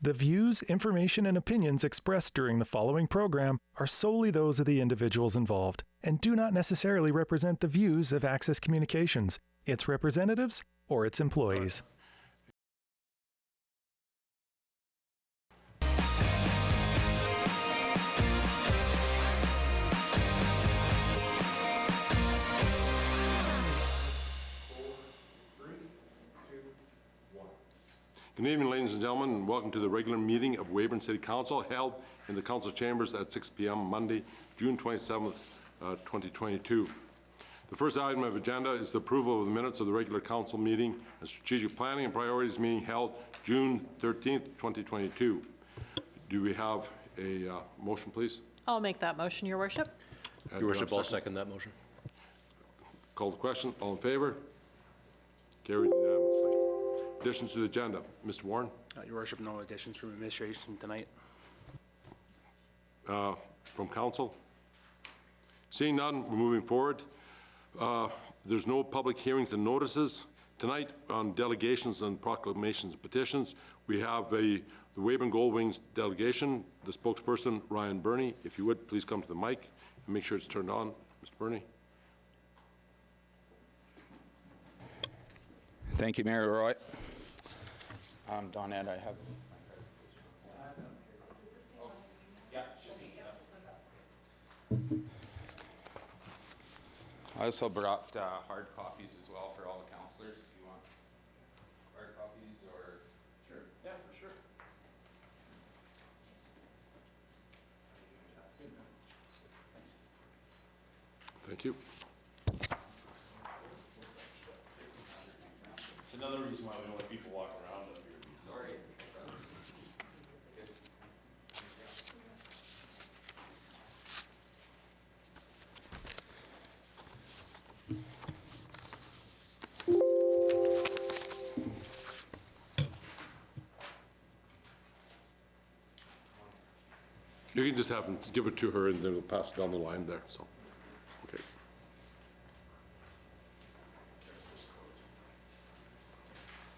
The views, information, and opinions expressed during the following program are solely those of the individuals involved and do not necessarily represent the views of Access Communications, its representatives, or its employees. Good evening, ladies and gentlemen, and welcome to the regular meeting of Weyburn City Council, held in the Council Chambers at 6 p.m. Monday, June 27th, 2022. The first item of agenda is the approval of the minutes of the regular council meeting and strategic planning and priorities meeting held June 13th, 2022. Do we have a motion, please? I'll make that motion, Your Worship. Your Worship, I'll second that motion. Call the question. All in favour? Carried unanimously. Additions to the agenda. Mr. Warren? Your Worship, no additions from administration tonight. From council? Seeing none, we're moving forward. There's no public hearings and notices. Tonight on delegations and proclamations and petitions, we have the Weyburn Goldwings delegation, the spokesperson, Ryan Burney. If you would, please come to the mic and make sure it's turned on. Mr. Burney. Thank you, Mayor Roy. Donette, I have. I also brought hard copies as well for all the councillors. Do you want hard copies or? Sure. Yeah, for sure. Thank you. It's another reason why we don't let people walk around up here. Sorry. You can just have them give it to her and then we'll pass it down the line there. So, okay.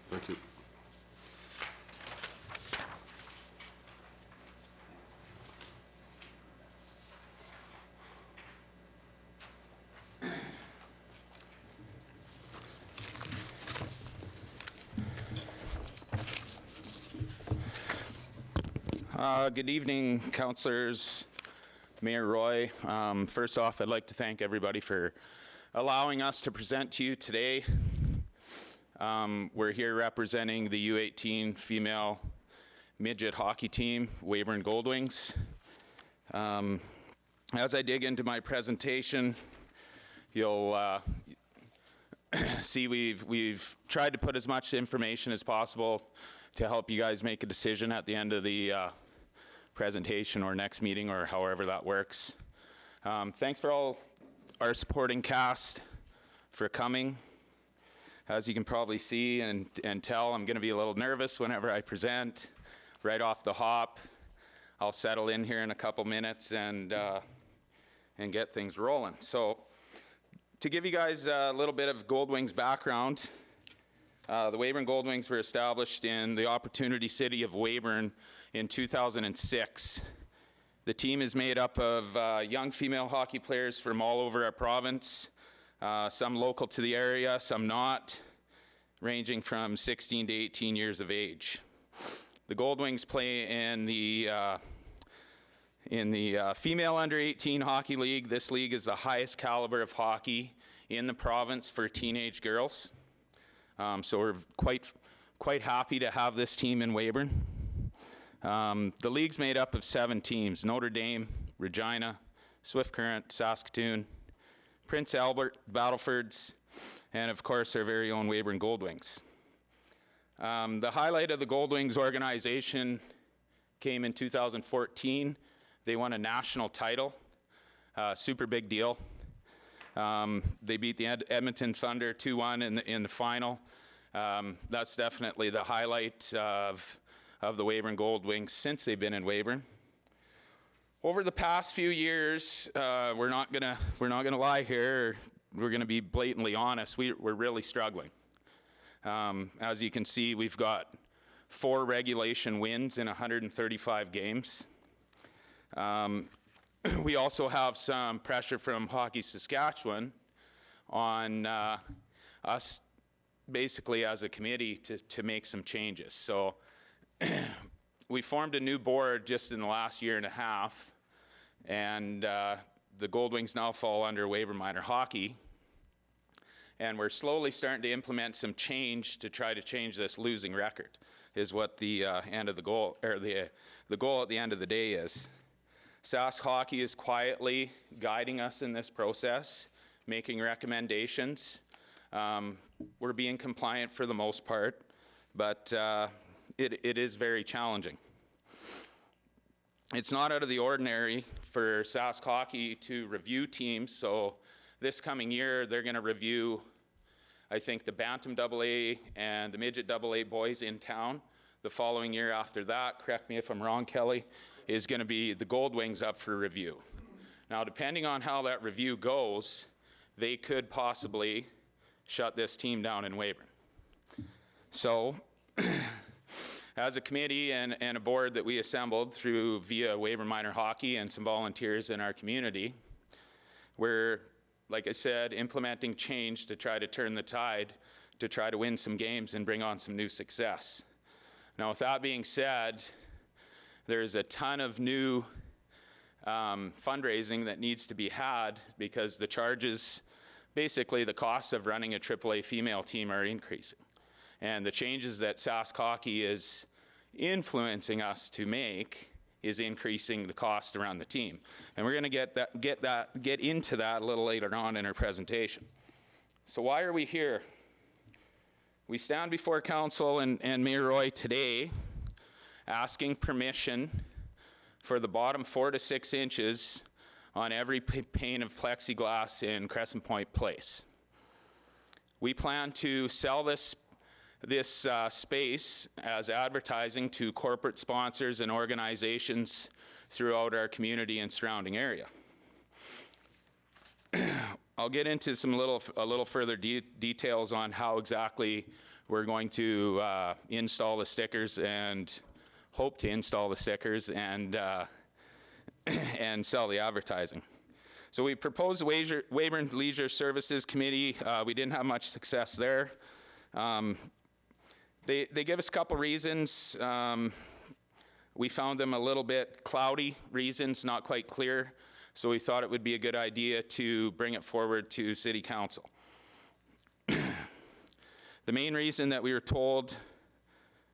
Thank you. Good evening, councillors, Mayor Roy. First off, I'd like to thank everybody for allowing us to present to you today. We're here representing the U18 female midget hockey team, Weyburn Goldwings. As I dig into my presentation, you'll see we've tried to put as much information as possible to help you guys make a decision at the end of the presentation or next meeting or however that works. Thanks for all our supporting cast for coming. As you can probably see and tell, I'm going to be a little nervous whenever I present right off the hop. I'll settle in here in a couple minutes and get things rolling. So to give you guys a little bit of Goldwings background, the Weyburn Goldwings were established in the Opportunity City of Weyburn in 2006. The team is made up of young female hockey players from all over our province, some local to the area, some not, ranging from 16 to 18 years of age. The Goldwings play in the female under 18 hockey league. This league is the highest caliber of hockey in the province for teenage girls. So we're quite happy to have this team in Weyburn. The league's made up of 7 teams: Notre Dame, Regina, Swift Current, Saskatoon, Prince Albert, Battlefords, and of course our very own Weyburn Goldwings. The highlight of the Goldwings organization came in 2014. They won a national title, super big deal. They beat the Edmonton Thunder 2-1 in the final. That's definitely the highlight of the Weyburn Goldwings since they've been in Weyburn. Over the past few years, we're not gonna lie here. We're gonna be blatantly honest. We're really struggling. As you can see, we've got 4 regulation wins in 135 games. We also have some pressure from Hockey Saskatchewan on us basically as a committee to make some changes. So we formed a new board just in the last year and a half, and the Gold Wings now fall under Weyburn Minor Hockey. And we're slowly starting to implement some change to try to change this losing record, is what the end of the goal, or the goal at the end of the day is. Sask Hockey is quietly guiding us in this process, making recommendations. We're being compliant for the most part, but it is very challenging. It's not out of the ordinary for Sask Hockey to review teams, so this coming year they're going to review, I think, the Bantam AA and the Midget AA boys in town. The following year after that, correct me if I'm wrong, Kelly, is going to be the Gold Wings up for review. Now, depending on how that review goes, they could possibly shut this team down in Weyburn. So, as a committee and a board that we assembled via Weyburn Minor Hockey and some volunteers in our community, we're, like I said, implementing change to try to turn the tide, to try to win some games and bring on some new success. Now, with that being said, there's a ton of new fundraising that needs to be had because the charges, basically the costs of running a AAA female team are increasing. And the changes that Sask Hockey is influencing us to make is increasing the cost around the team. And we're going to get into that a little later on in our presentation. So why are we here? We stand before Council and Mayor Roy today asking permission for the bottom 4 to 6 inches on every pane of plexiglass in Crescent Point Place. We plan to sell this space as advertising to corporate sponsors and organizations throughout our community and surrounding area. I'll get into a little further details on how exactly we're going to install the stickers and hope to install the stickers and sell the advertising. So we proposed the Weyburn Leisure Services Committee. We didn't have much success there. They give us a couple reasons. We found them a little bit cloudy reasons, not quite clear. So we thought it would be a good idea to bring it forward to City Council. The main reason that we were told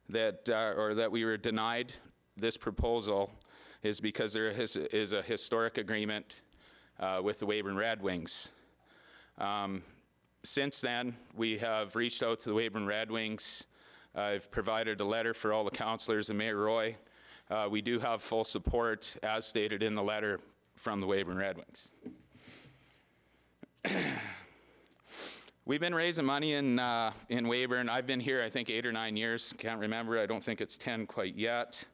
that, or that we were denied this proposal is because there is a historic agreement with the Weyburn Red Wings. Since then, we have reached out to the Weyburn Red Wings. I've provided a letter for all the councillors and Mayor Roy. We do have full support, as stated in the letter, from the Weyburn Red Wings. We've been raising money in Weyburn. I've been here, I think, 8 or 9 years. Can't remember. I don't think it's 10 quite yet.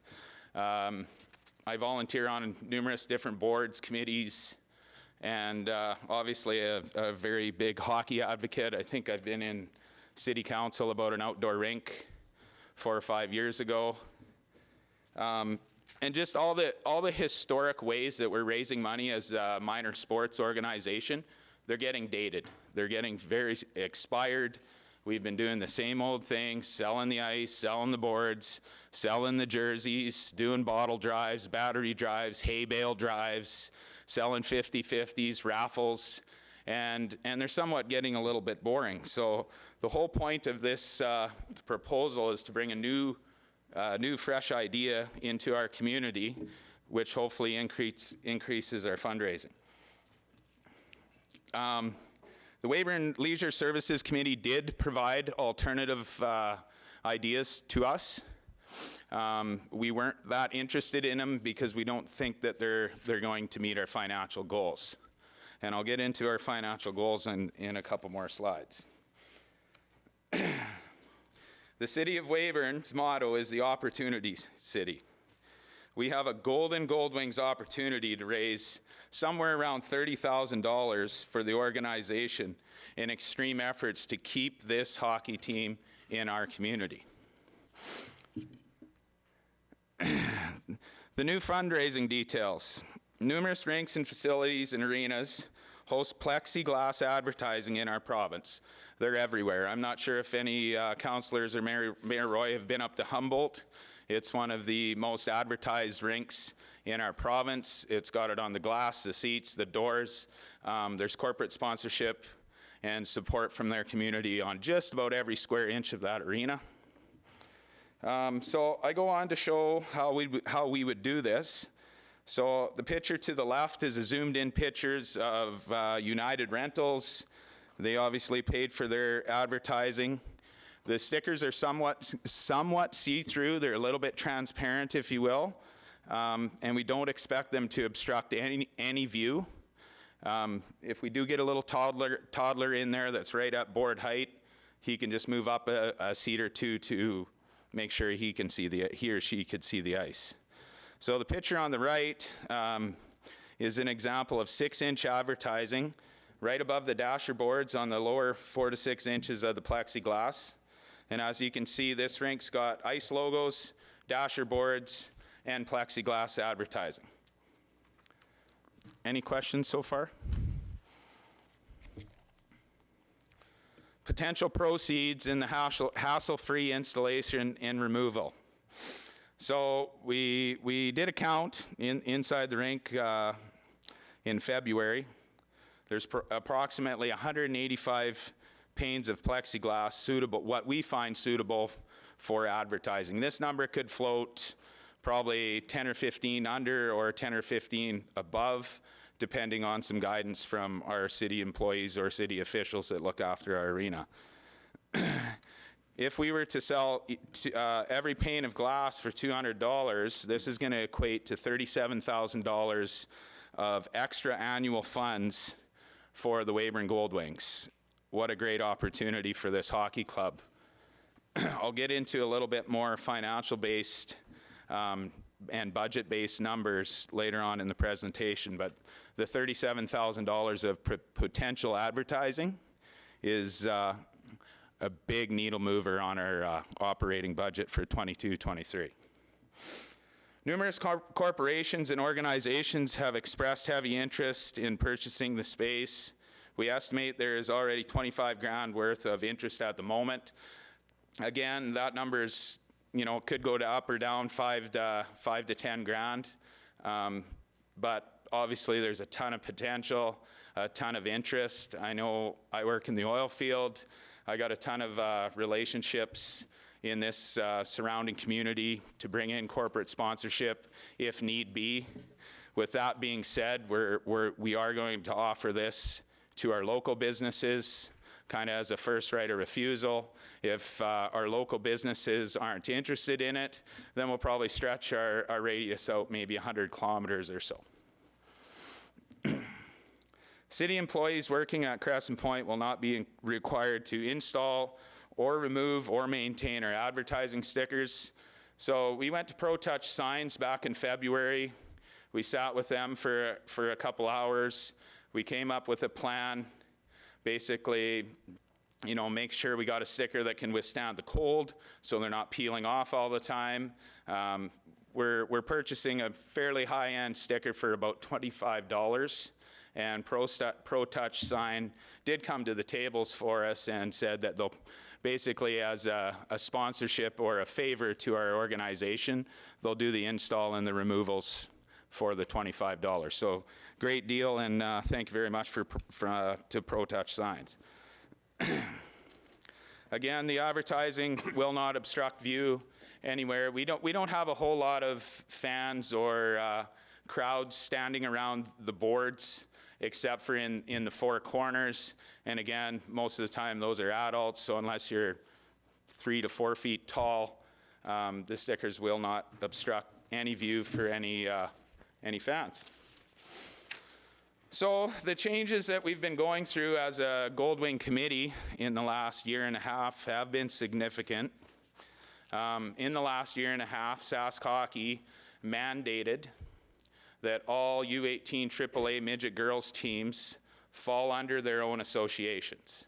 I volunteer on numerous different boards, committees, and obviously a very big hockey advocate. I think I've been in City Council about an outdoor rink 4 or 5 years ago. And just all the historic ways that we're raising money as a minor sports organization, they're getting dated. They're getting very expired. We've been doing the same old thing, selling the ice, selling the boards, selling the jerseys, doing bottle drives, battery drives, hay bale drives, selling 50-50s, raffles, and they're somewhat getting a little bit boring. So the whole point of this proposal is to bring a new fresh idea into our community, which hopefully increases our fundraising. The Weyburn Leisure Services Committee did provide alternative ideas to us. We weren't that interested in them because we don't think that they're going to meet our financial goals. And I'll get into our financial goals in a couple more slides. The City of Weyburn's motto is the Opportunity City. We have a golden Gold Wings opportunity to raise somewhere around $30,000 for the organization in extreme efforts to keep this hockey team in our community. The new fundraising details. Numerous rinks and facilities and arenas host plexiglass advertising in our province. They're everywhere. I'm not sure if any councillors or Mayor Roy have been up to Humboldt. It's one of the most advertised rinks in our province. It's got it on the glass, the seats, the doors. There's corporate sponsorship and support from their community on just about every square inch of that arena. So I go on to show how we would do this. So the picture to the left is a zoomed in pictures of United Rentals. They obviously paid for their advertising. The stickers are somewhat see-through. They're a little bit transparent, if you will. And we don't expect them to obstruct any view. If we do get a little toddler in there that's right at board height, he can just move up a seat or two to make sure he or she could see the ice. So the picture on the right is an example of 6-inch advertising right above the dasher boards on the lower 4 to 6 inches of the plexiglass. And as you can see, this rink's got ice logos, dasher boards, and plexiglass advertising. Any questions so far? Potential proceeds in the hassle-free installation and removal. So we did a count inside the rink in February. There's approximately 185 panes of plexiglass suitable, what we find suitable for advertising. This number could float probably 10 or 15 under or 10 or 15 above, depending on some guidance from our city employees or city officials that look after our arena. If we were to sell every pane of glass for $200, this is going to equate to $37,000 of extra annual funds for the Weyburn Goldwings. What a great opportunity for this hockey club. I'll get into a little bit more financial-based and budget-based numbers later on in the presentation, but the $37,000 of potential advertising is a big needle mover on our operating budget for 22-23. Numerous corporations and organizations have expressed heavy interest in purchasing the space. We estimate there is already 25 grand worth of interest at the moment. Again, that number is, could go to up or down 5 to 10 grand. But obviously there's a ton of potential, a ton of interest. I know I work in the oil field. I got a ton of relationships in this surrounding community to bring in corporate sponsorship if need be. With that being said, we are going to offer this to our local businesses, kind of as a first right of refusal. If our local businesses aren't interested in it, then we'll probably stretch our radius out maybe 100 kilometers or so. City employees working at Crescent Point will not be required to install or remove or maintain our advertising stickers. So we went to ProTouch Signs back in February. We sat with them for a couple hours. We came up with a plan, basically, make sure we got a sticker that can withstand the cold so they're not peeling off all the time. We're purchasing a fairly high-end sticker for about $25, and ProTouch Sign did come to the tables for us and said that they'll basically, as a sponsorship or a favor to our organization, they'll do the install and the removals for the $25. So great deal, and thank you very much to ProTouch Signs. Again, the advertising will not obstruct view anywhere. We don't have a whole lot of fans or crowds standing around the boards, except for in the four corners. And again, most of the time those are adults, so unless you're 3 to 4 feet tall, the stickers will not obstruct any view for any fans. So the changes that we've been going through as a Goldwing committee in the last year and a half have been significant. In the last year and a half, Sask Hockey mandated that all U18 AAA midget girls teams fall under their own associations.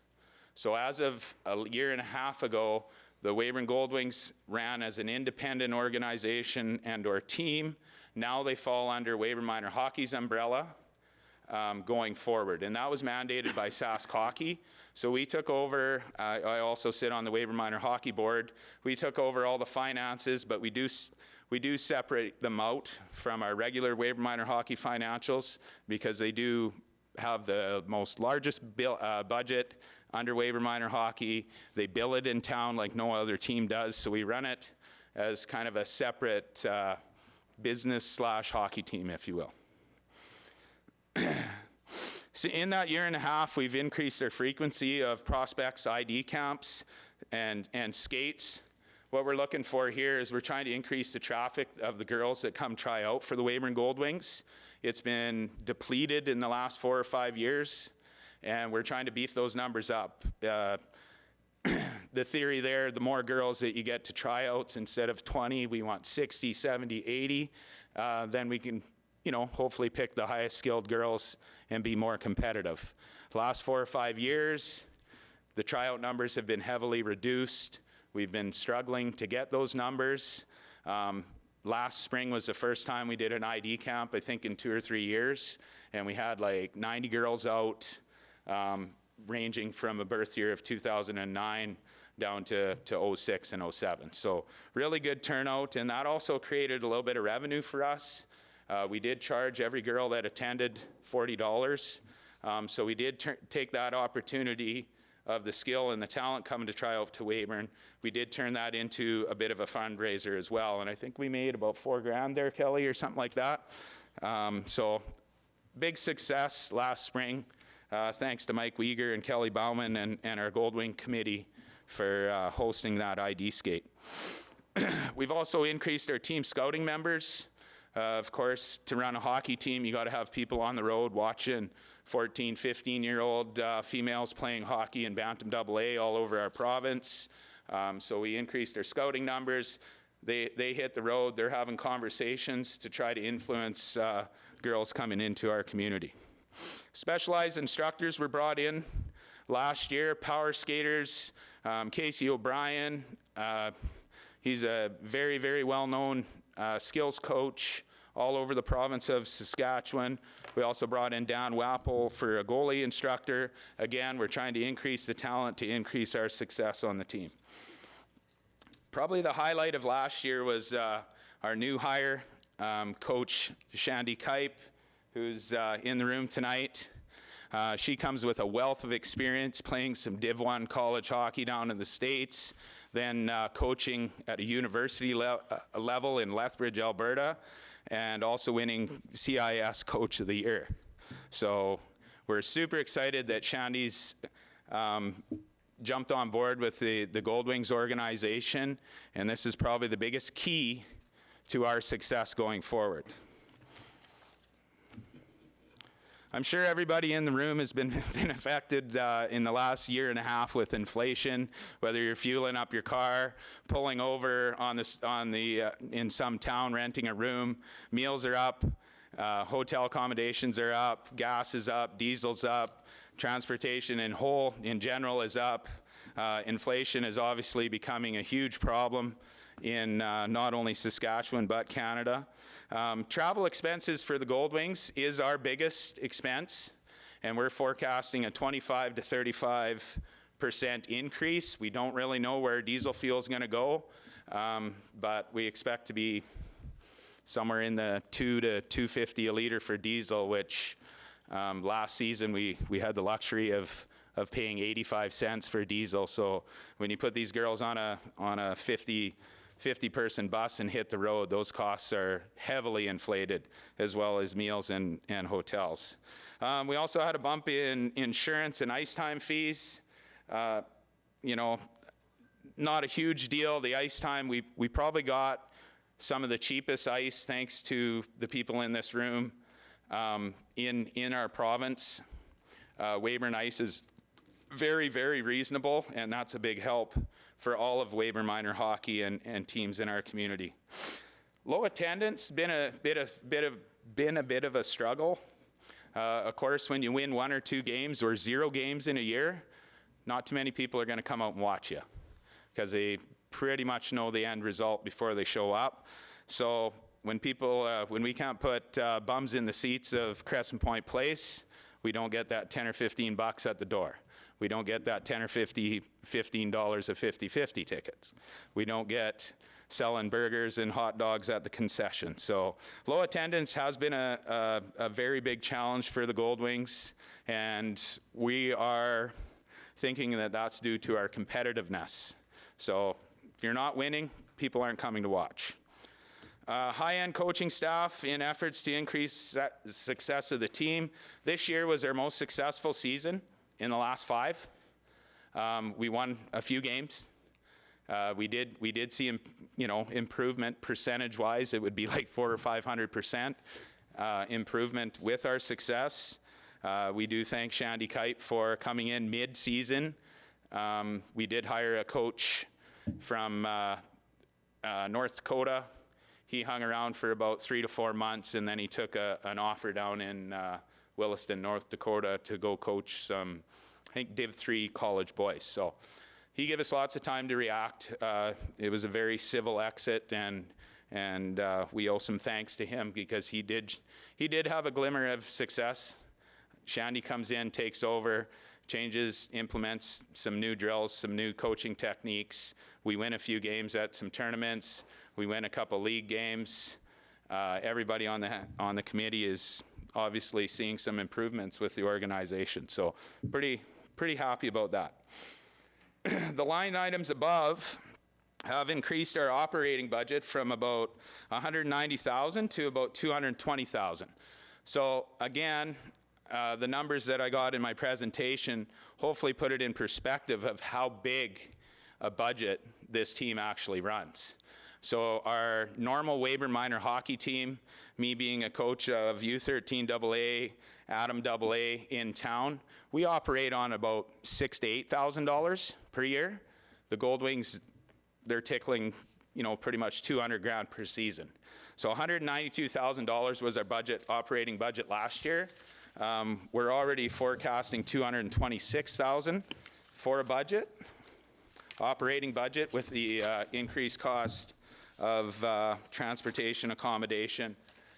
So as of a year and a half ago, the Weyburn Goldwings ran as an independent organization and or team. Now they fall under Weyburn Minor Hockey's umbrella going forward, and that was mandated by Sask Hockey. So we took over, I also sit on the Weyburn Minor Hockey Board. We took over all the finances, but we do separate them out from our regular Weyburn Minor Hockey financials because they do have the most largest budget under Weyburn Minor Hockey. They bill it in town like no other team does, so we run it as kind of a separate business/hockey team, if you will. So in that year and a half, we've increased our frequency of prospects, ID camps, and skates. What we're looking for here is we're trying to increase the traffic of the girls that come try out for the Weyburn Goldwings. It's been depleted in the last 4 or 5 years, and we're trying to beef those numbers up. The theory there, the more girls that you get to tryouts, instead of 20, we want 60, 70, 80. Then we can, hopefully pick the highest skilled girls and be more competitive. The last 4 or 5 years, the tryout numbers have been heavily reduced. We've been struggling to get those numbers. Last spring was the first time we did an ID camp, I think in 2 or 3 years, and we had like 90 girls out, ranging from a birth year of 2009 down to 06 and 07. So really good turnout, and that also created a little bit of revenue for us. We did charge every girl that attended $40. So we did take that opportunity of the skill and the talent coming to try out to Weyburn. We did turn that into a bit of a fundraiser as well. And I think we made about $4,000 there, Kelly, or something like that. So big success last spring. Thanks to Mike Wieger and Kelly Bauman and our Goldwing committee for hosting that ID skate. We've also increased our team scouting members. Of course, to run a hockey team, you got to have people on the road watching 14, 15-year-old females playing hockey in Bantam AA all over our province. So we increased our scouting numbers. They hit the road. They're having conversations to try to influence girls coming into our community. Specialized instructors were brought in last year. Power skaters, Casey O'Brien. He's a very, very well-known skills coach all over the province of Saskatchewan. We also brought in Dan Wappel for a goalie instructor. Again, we're trying to increase the talent to increase our success on the team. Probably the highlight of last year was our new hire, Coach Shandy Kipe, who's in the room tonight. She comes with a wealth of experience playing some Div 1 college hockey down in the States, then coaching at a university level in Lethbridge, Alberta, and also winning CIS Coach of the Year. So we're super excited that Shandy's jumped on board with the Goldwings organization, and this is probably the biggest key to our success going forward. I'm sure everybody in the room has been affected in the last year and a half with inflation, whether you're fueling up your car, pulling over in some town, renting a room. Meals are up, hotel accommodations are up, gas is up, diesel's up, transportation in general is up. Inflation is obviously becoming a huge problem in not only Saskatchewan but Canada. Travel expenses for the Goldwings is our biggest expense, and we're forecasting a 25 to 35% increase. We don't really know where diesel fuel is going to go, but we expect to be somewhere in the $2 to $2.50 a liter for diesel, which last season we had the luxury of paying 85 cents for diesel. So when you put these girls on a 50-person bus and hit the road, those costs are heavily inflated, as well as meals and hotels. We also had a bump in insurance and ice time fees. Not a huge deal. The ice time, we probably got some of the cheapest ice, thanks to the people in this room, in our province. Weyburn ice is very, very reasonable, and that's a big help for all of Weyburn Minor Hockey and teams in our community. Low attendance been a bit of a struggle. Of course, when you win 1 or 2 games or 0 games in a year, not too many people are going to come out and watch you, because they pretty much know the end result before they show up. So when we can't put bums in the seats of Crescent Point Place, we don't get that 10 or 15 bucks at the door. We don't get that 10 or $15 of 50-50 tickets. We don't get selling burgers and hot dogs at the concession. So low attendance has been a very big challenge for the Gold Wings, and we are thinking that that's due to our competitiveness. So if you're not winning, people aren't coming to watch. High-end coaching staff in efforts to increase the success of the team. This year was our most successful season in the last 5. We won a few games. We did see improvement percentage-wise. It would be like 400 or 500% improvement with our success. We do thank Shandy Kite for coming in mid-season. We did hire a coach from North Dakota. He hung around for about 3 to 4 months, and then he took an offer down in Williston, North Dakota, to go coach some, I think, Div 3 college boys. So he gave us lots of time to react. It was a very civil exit, and we owe some thanks to him because he did have a glimmer of success. Shandy comes in, takes over, changes, implements some new drills, some new coaching techniques. We win a few games at some tournaments. We win a couple league games. Everybody on the committee is obviously seeing some improvements with the organization. So pretty happy about that. The line items above have increased our operating budget from about $190,000 to about $220,000. So again, the numbers that I got in my presentation hopefully put it in perspective of how big a budget this team actually runs. So our normal Weyburn minor hockey team, me being a coach of U13 AA, Adam AA in town, we operate on about $6,000 to $8,000 per year. The Gold Wings, they're tickling, pretty much $200,000 per season. So $192,000 was our operating budget last year. We're already forecasting $226,000 for a operating budget with the increased cost of transportation, accommodation,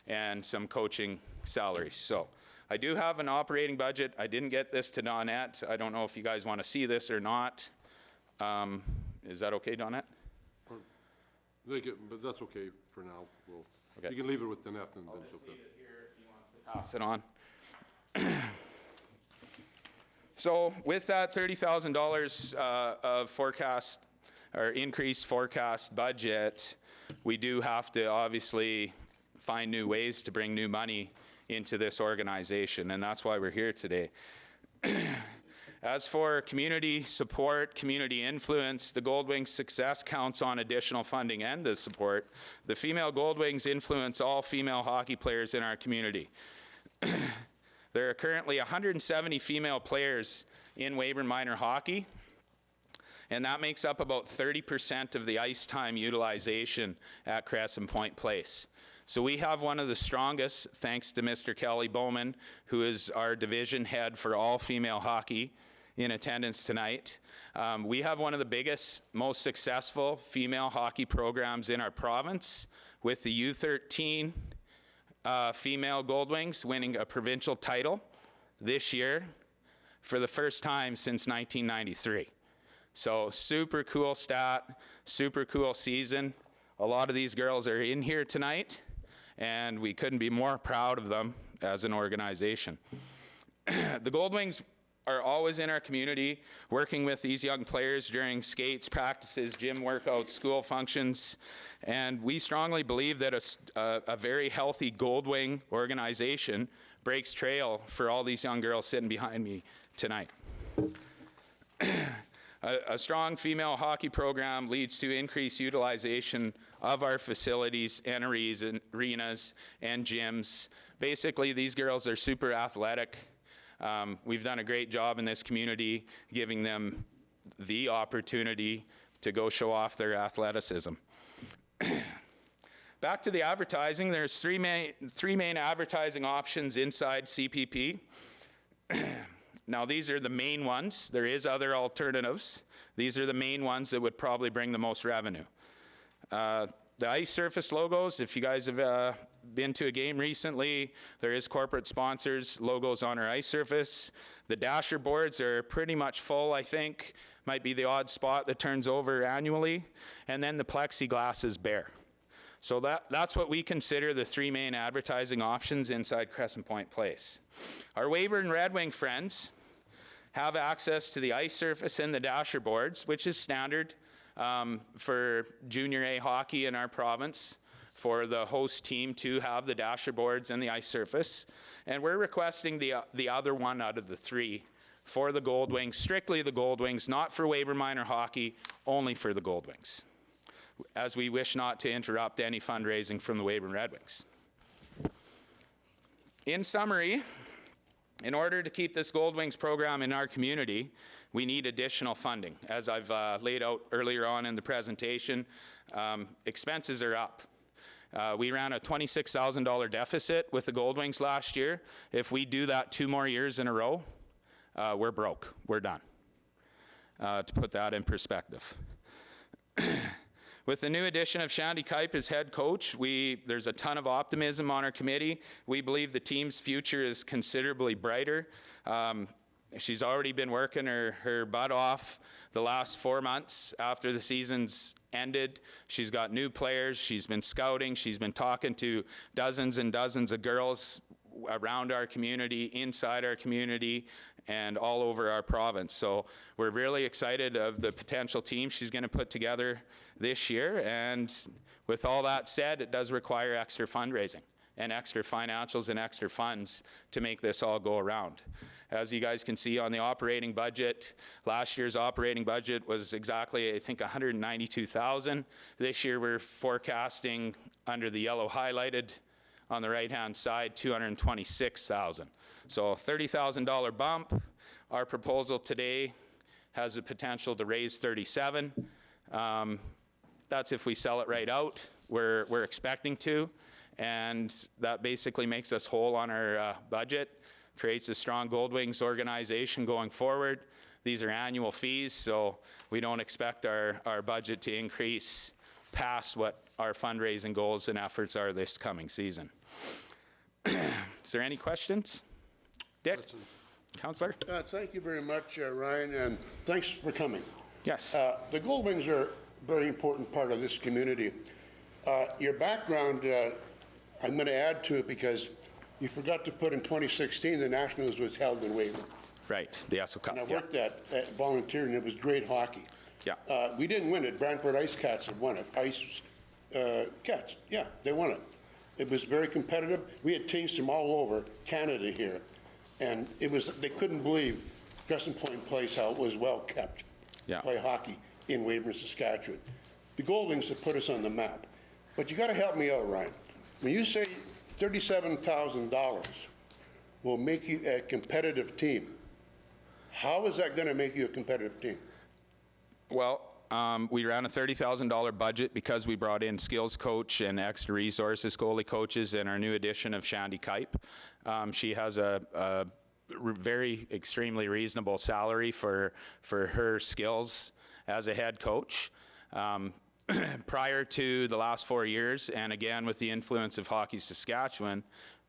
and some coaching salaries. So I do have an operating budget. I didn't get this to Donette. I don't know if you guys want to see this or not. Is that okay, Donette? But that's okay for now. You can leave it with Donette and then she'll leave it here if he wants to pass it on. So with that $30,000 of forecast or increased forecast budget, we do have to obviously find new ways to bring new money into this organization, and that's why we're here today. As for community support, community influence, the Gold Wings' success counts on additional funding and the support. The female Gold Wings influence all female hockey players in our community. There are currently 170 female players in Weyburn minor hockey, and that makes up about 30% of the ice time utilization at Crescent Point Place. So we have one of the strongest, thanks to Mr. Kelly Bowman, who is our division head for all female hockey, in attendance tonight. We have one of the biggest, most successful female hockey programs in our province, with the U13 female Gold Wings winning a provincial title this year for the first time since 1993. So super cool stat, super cool season. A lot of these girls are in here tonight, and we couldn't be more proud of them as an organization. The Gold Wings are always in our community, working with these young players during skates, practices, gym workouts, school functions, and we strongly believe that a very healthy Gold Wing organization breaks trail for all these young girls sitting behind me tonight. A strong female hockey program leads to increased utilization of our facilities and arenas and gyms. Basically, these girls are super athletic. We've done a great job in this community giving them the opportunity to go show off their athleticism. Back to the advertising, there's three main advertising options inside CPP. Now, these are the main ones. There is other alternatives. These are the main ones that would probably bring the most revenue. The ice surface logos, if you guys have been to a game recently, there is corporate sponsors logos on our ice surface. The dasher boards are pretty much full, I think. Might be the odd spot that turns over annually. And then the plexiglass is bare. So that's what we consider the three main advertising options inside Crescent Point Place. Our Weyburn Red Wing friends have access to the ice surface and the dasher boards, which is standard for junior A hockey in our province, for the host team to have the dasher boards and the ice surface. And we're requesting the other one out of the three for the Gold Wings, strictly the Gold Wings, not for Weyburn Minor Hockey, only for the Gold Wings, as we wish not to interrupt any fundraising from the Weyburn Red Wings. In summary, in order to keep this Gold Wings program in our community, we need additional funding. As I've laid out earlier on in the presentation, expenses are up. We ran a $26,000 deficit with the Gold Wings last year. If we do that 2 more years in a row, we're broke. We're done. To put that in perspective. With the new addition of Shandy Kipe as head coach, there's a ton of optimism on our committee. We believe the team's future is considerably brighter. She's already been working her butt off the last 4 months after the season's ended. She's got new players. She's been scouting. She's been talking to dozens and dozens of girls around our community, inside our community, and all over our province. So we're really excited of the potential team she's going to put together this year. And with all that said, it does require extra fundraising and extra financials and extra funds to make this all go around. As you guys can see on the operating budget, last year's operating budget was exactly, I think, $192,000. This year we're forecasting, under the yellow highlighted on the right-hand side, $226,000. So a $30,000 bump. Our proposal today has the potential to raise $37,000. That's if we sell it right out. We're expecting to, and that basically makes us whole on our budget, creates a strong Gold Wings organization going forward. These are annual fees, so we don't expect our budget to increase past what our fundraising goals and efforts are this coming season. Is there any questions? Dick? Councillor? Thank you very much, Ryan, and thanks for coming. Yes. The Gold Wings are a very important part of this community. Your background, I'm going to add to it because you forgot to put in 2016 the Nationals was held in Weyburn. Right, the ESO Cup. And I worked at volunteering. It was great hockey. Yeah. We didn't win it. Brantford Ice Cats had won it. Ice Cats, yeah, they won it. It was very competitive. We had teams from all over Canada here. And it was, they couldn't believe Crescent Point Place, how it was well kept. Yeah. Play hockey in Weyburn, Saskatchewan. The Gold Wings have put us on the map. But you got to help me out, Ryan. When you say $37,000 will make you a competitive team, how is that going to make you a competitive team? Well, we ran a $30,000 budget because we brought in skills coach and extra resources, goalie coaches, and our new addition of Shandy Kipe. She has a very extremely reasonable salary for her skills as a head coach. Prior to the last 4 years, and again with the influence of Hockey Saskatchewan,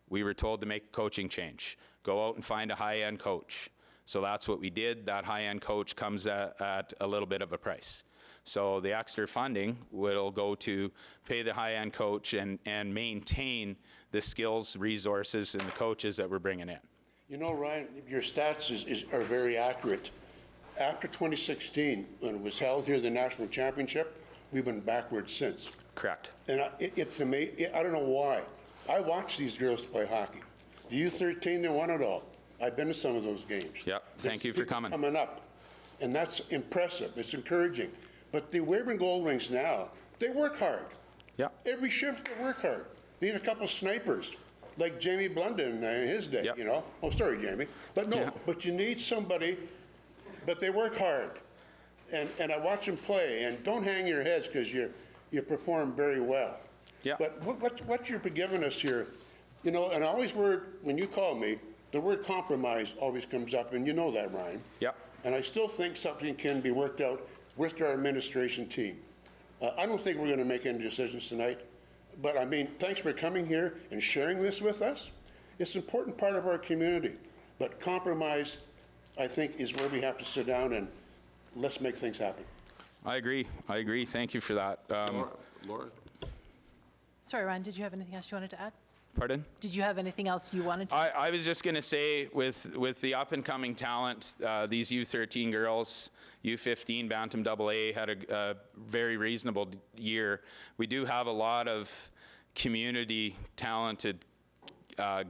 we were told to make a coaching change. Go out and find a high-end coach. So that's what we did. That high-end coach comes at a little bit of a price. So the extra funding will go to pay the high-end coach and maintain the skills, resources, and the coaches that we're bringing in. You know, Ryan, your stats are very accurate. After 2016, when it was held here, the national championship, we've been backwards since. Correct. And it's amazing. I don't know why. I watch these girls play hockey. The U13, they won it all. I've been to some of those games. Yep. Thank you for coming. Coming up. And that's impressive. It's encouraging. But the Weyburn Gold Wings now, they work hard. Yeah. Every shift, they work hard. They need a couple snipers, like Jamie Blunden in his day, Yep. you know. Oh, sorry, Jamie. But no, Yeah. but you need somebody, but they work hard. And I watch them play, and don't hang your heads because you perform very well. Yeah. But what you're giving us here, you know, and I always when you call me, the word compromise always comes up, and you know that, Ryan. Yep. And I still think something can be worked out with our administration team. I don't think we're going to make any decisions tonight, but I mean, thanks for coming here and sharing this with us. It's an important part of our community, but compromise, I think, is where we have to sit down and let's make things happen. I agree. I agree. Thank you for that. Laura? Sorry, Ryan, did you have anything else you wanted to add? Pardon? Did you have anything else you wanted to I was just going to say, with the up-and-coming talent, these U13 girls, U15 Bantam AA had a very reasonable year. We do have a lot of community talented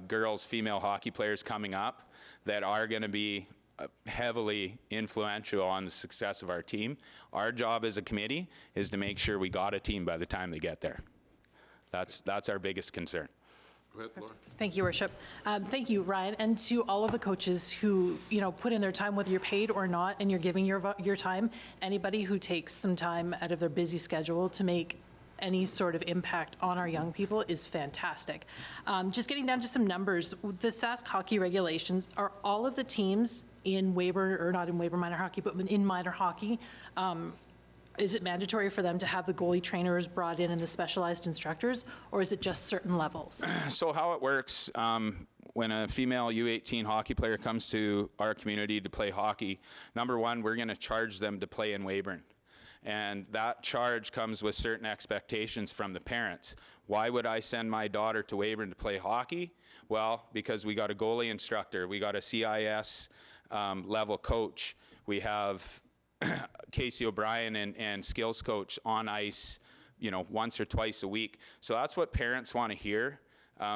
girls, female hockey players coming up that are going to be heavily influential on the success of our team. Our job as a committee is to make sure we got a team by the time they get there. That's our biggest concern. Go ahead, Laura. Thank you, Worship. Thank you, Ryan, and to all of the coaches who, put in their time, whether you're paid or not, and you're giving your time. Anybody who takes some time out of their busy schedule to make any sort of impact on our young people is fantastic. Just getting down to some numbers, the Sask hockey regulations, are all of the teams in Weyburn, or not in Weyburn minor hockey, but in minor hockey, is it mandatory for them to have the goalie trainers brought in and the specialized instructors, or is it just certain levels? So how it works, when a female U18 hockey player comes to our community to play hockey, number one, we're going to charge them to play in Weyburn. And that charge comes with certain expectations from the parents. Why would I send my daughter to Weyburn to play hockey? Well, because we got a goalie instructor, we got a CIS level coach, we have Casey O'Brien and skills coach on ice, once or twice a week. So that's what parents want to hear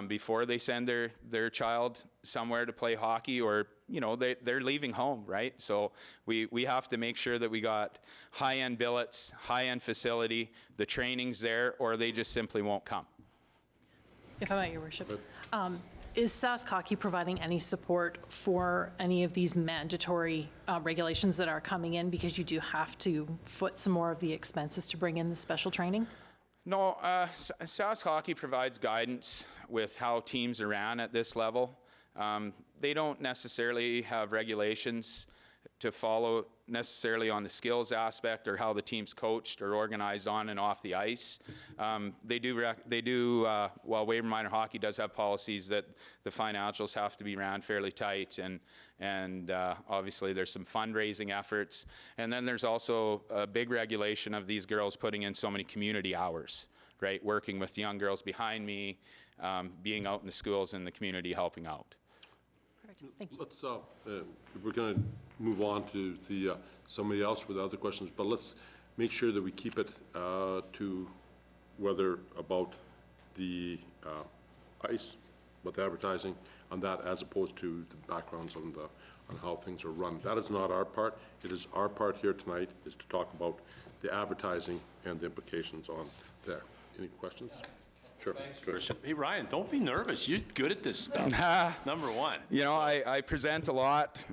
before they send their child somewhere to play hockey, or they're leaving home, right? So we have to make sure that we got high-end billets, high-end facility, the training's there, or they just simply won't come. If I might, Your Worship. Is Sask Hockey providing any support for any of these mandatory regulations that are coming in, because you do have to foot some more of the expenses to bring in the special training? No, Sask Hockey provides guidance with how teams are ran at this level. They don't necessarily have regulations to follow necessarily on the skills aspect or how the team's coached or organized on and off the ice. They do, well, Weyburn Minor Hockey does have policies that the financials have to be ran fairly tight, and obviously there's some fundraising efforts. And then there's also a big regulation of these girls putting in so many community hours, right? Working with young girls behind me, being out in the schools and the community helping out. Perfect, thank you. Let's, we're going to move on to somebody else with other questions, but let's make sure that we keep it to whether about the ice, with advertising on that, as opposed to the backgrounds on how things are run. That is not our part. It is our part here tonight is to talk about the advertising and the implications on there. Any questions? Sure. Thanks, hey, Ryan, don't be nervous. You're good at this stuff. Number one. I present a lot,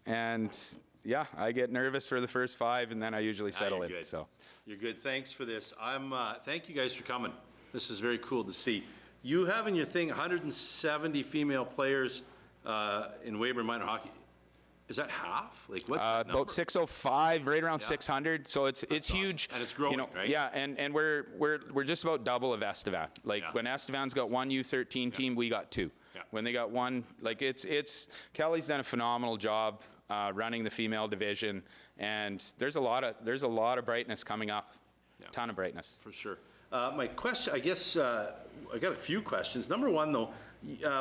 and yeah, I get nervous for the first 5, and then I usually settle in. Good. So you're good. Thanks for this. Thank you guys for coming. This is very cool to see. You have in your thing 170 female players in Weyburn minor hockey. Is that half? Like what's that number? About 605, right around 600. So it's awesome. huge. And it's growing, right? Yeah, and we're just about double of Estevan. Like when Estevan's got one U13 team, we got 2. Yeah. When they got one, like it's Kelly's done a phenomenal job running the female division, and there's a lot of brightness coming up. Yeah. Ton of brightness. For sure. My question, I guess, I got a few questions. Number one, though,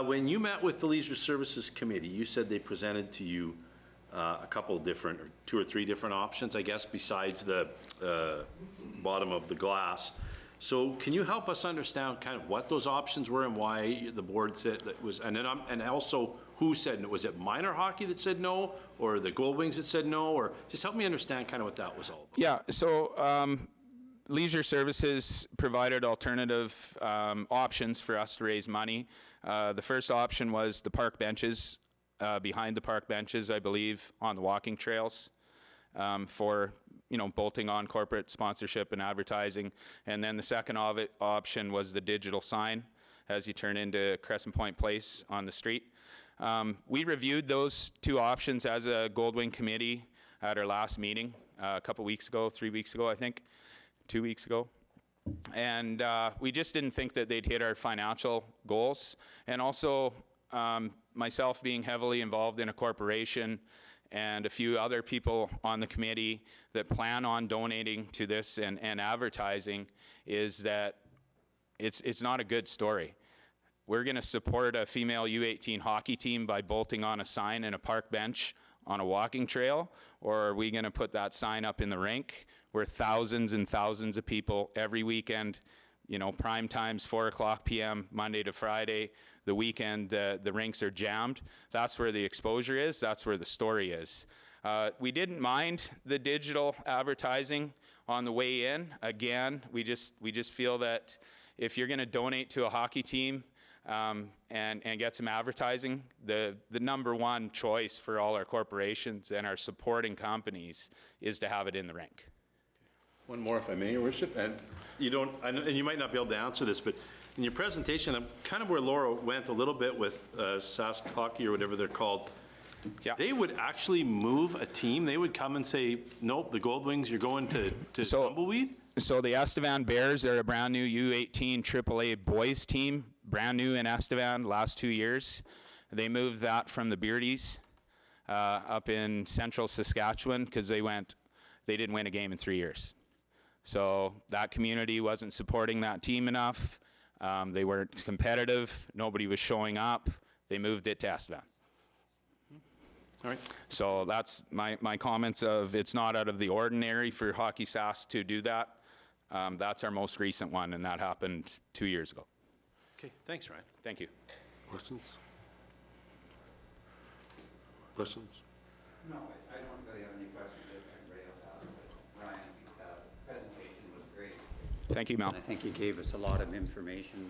when you met with the Leisure Services Committee, you said they presented to you a couple different, or 2 or 3 different options, I guess, besides the bottom of the glass. So can you help us understand kind of what those options were and why the board said that was, and then and also who said no? Was it minor hockey that said no, or the Goldwings that said no, or just help me understand kind of what that was all about? Yeah. So. Leisure Services provided alternative options for us to raise money. The first option was the park benches, behind the park benches, I believe, on the walking trails for, bolting on corporate sponsorship and advertising. And then the second option was the digital sign as you turn into Crescent Point Place on the street. We reviewed those 2 options as a Goldwing committee at our last meeting a couple weeks ago, 3 weeks ago, I think. 2 weeks ago. And we just didn't think that they'd hit our financial goals. And also, myself being heavily involved in a corporation and a few other people on the committee that plan on donating to this and advertising, is that it's not a good story. We're going to support a female U18 hockey team by bolting on a sign in a park bench on a walking trail, or are we going to put that sign up in the rink where thousands and thousands of people every weekend, you know, prime times 4:00 p.m. Monday to Friday, the weekend the rinks are jammed? That's where the exposure is. That's where the story is. We didn't mind the digital advertising on the way in. Again, we just feel that if you're going to donate to a hockey team and get some advertising, the number one choice for all our corporations and our supporting companies is to have it in the rink. One more, if I may, Your Worship, and you don't, and you might not be able to answer this, but in your presentation, I'm kind of where Laura went a little bit with Sask Hockey or whatever they're called. Yeah. They would actually move a team. They would come and say, nope, the Gold Wings, you're going to Tumbleweed? So the Estevan Bears are a brand new U18 AAA boys team, brand new in Estevan, last 2 years. They moved that from the Beardies up in central Saskatchewan because they didn't win a game in 3 years. So that community wasn't supporting that team enough. They weren't competitive. Nobody was showing up. They moved it to Estevan. All right. So that's my comments of it's not out of the ordinary for Hockey Sask to do that. That's our most recent one, and that happened 2 years ago. Okay, thanks, Ryan. Thank you. Questions? Questions? No, I don't really have any questions that everybody else has, but Ryan, the presentation was great. Thank you, Mel. And I think you gave us a lot of information,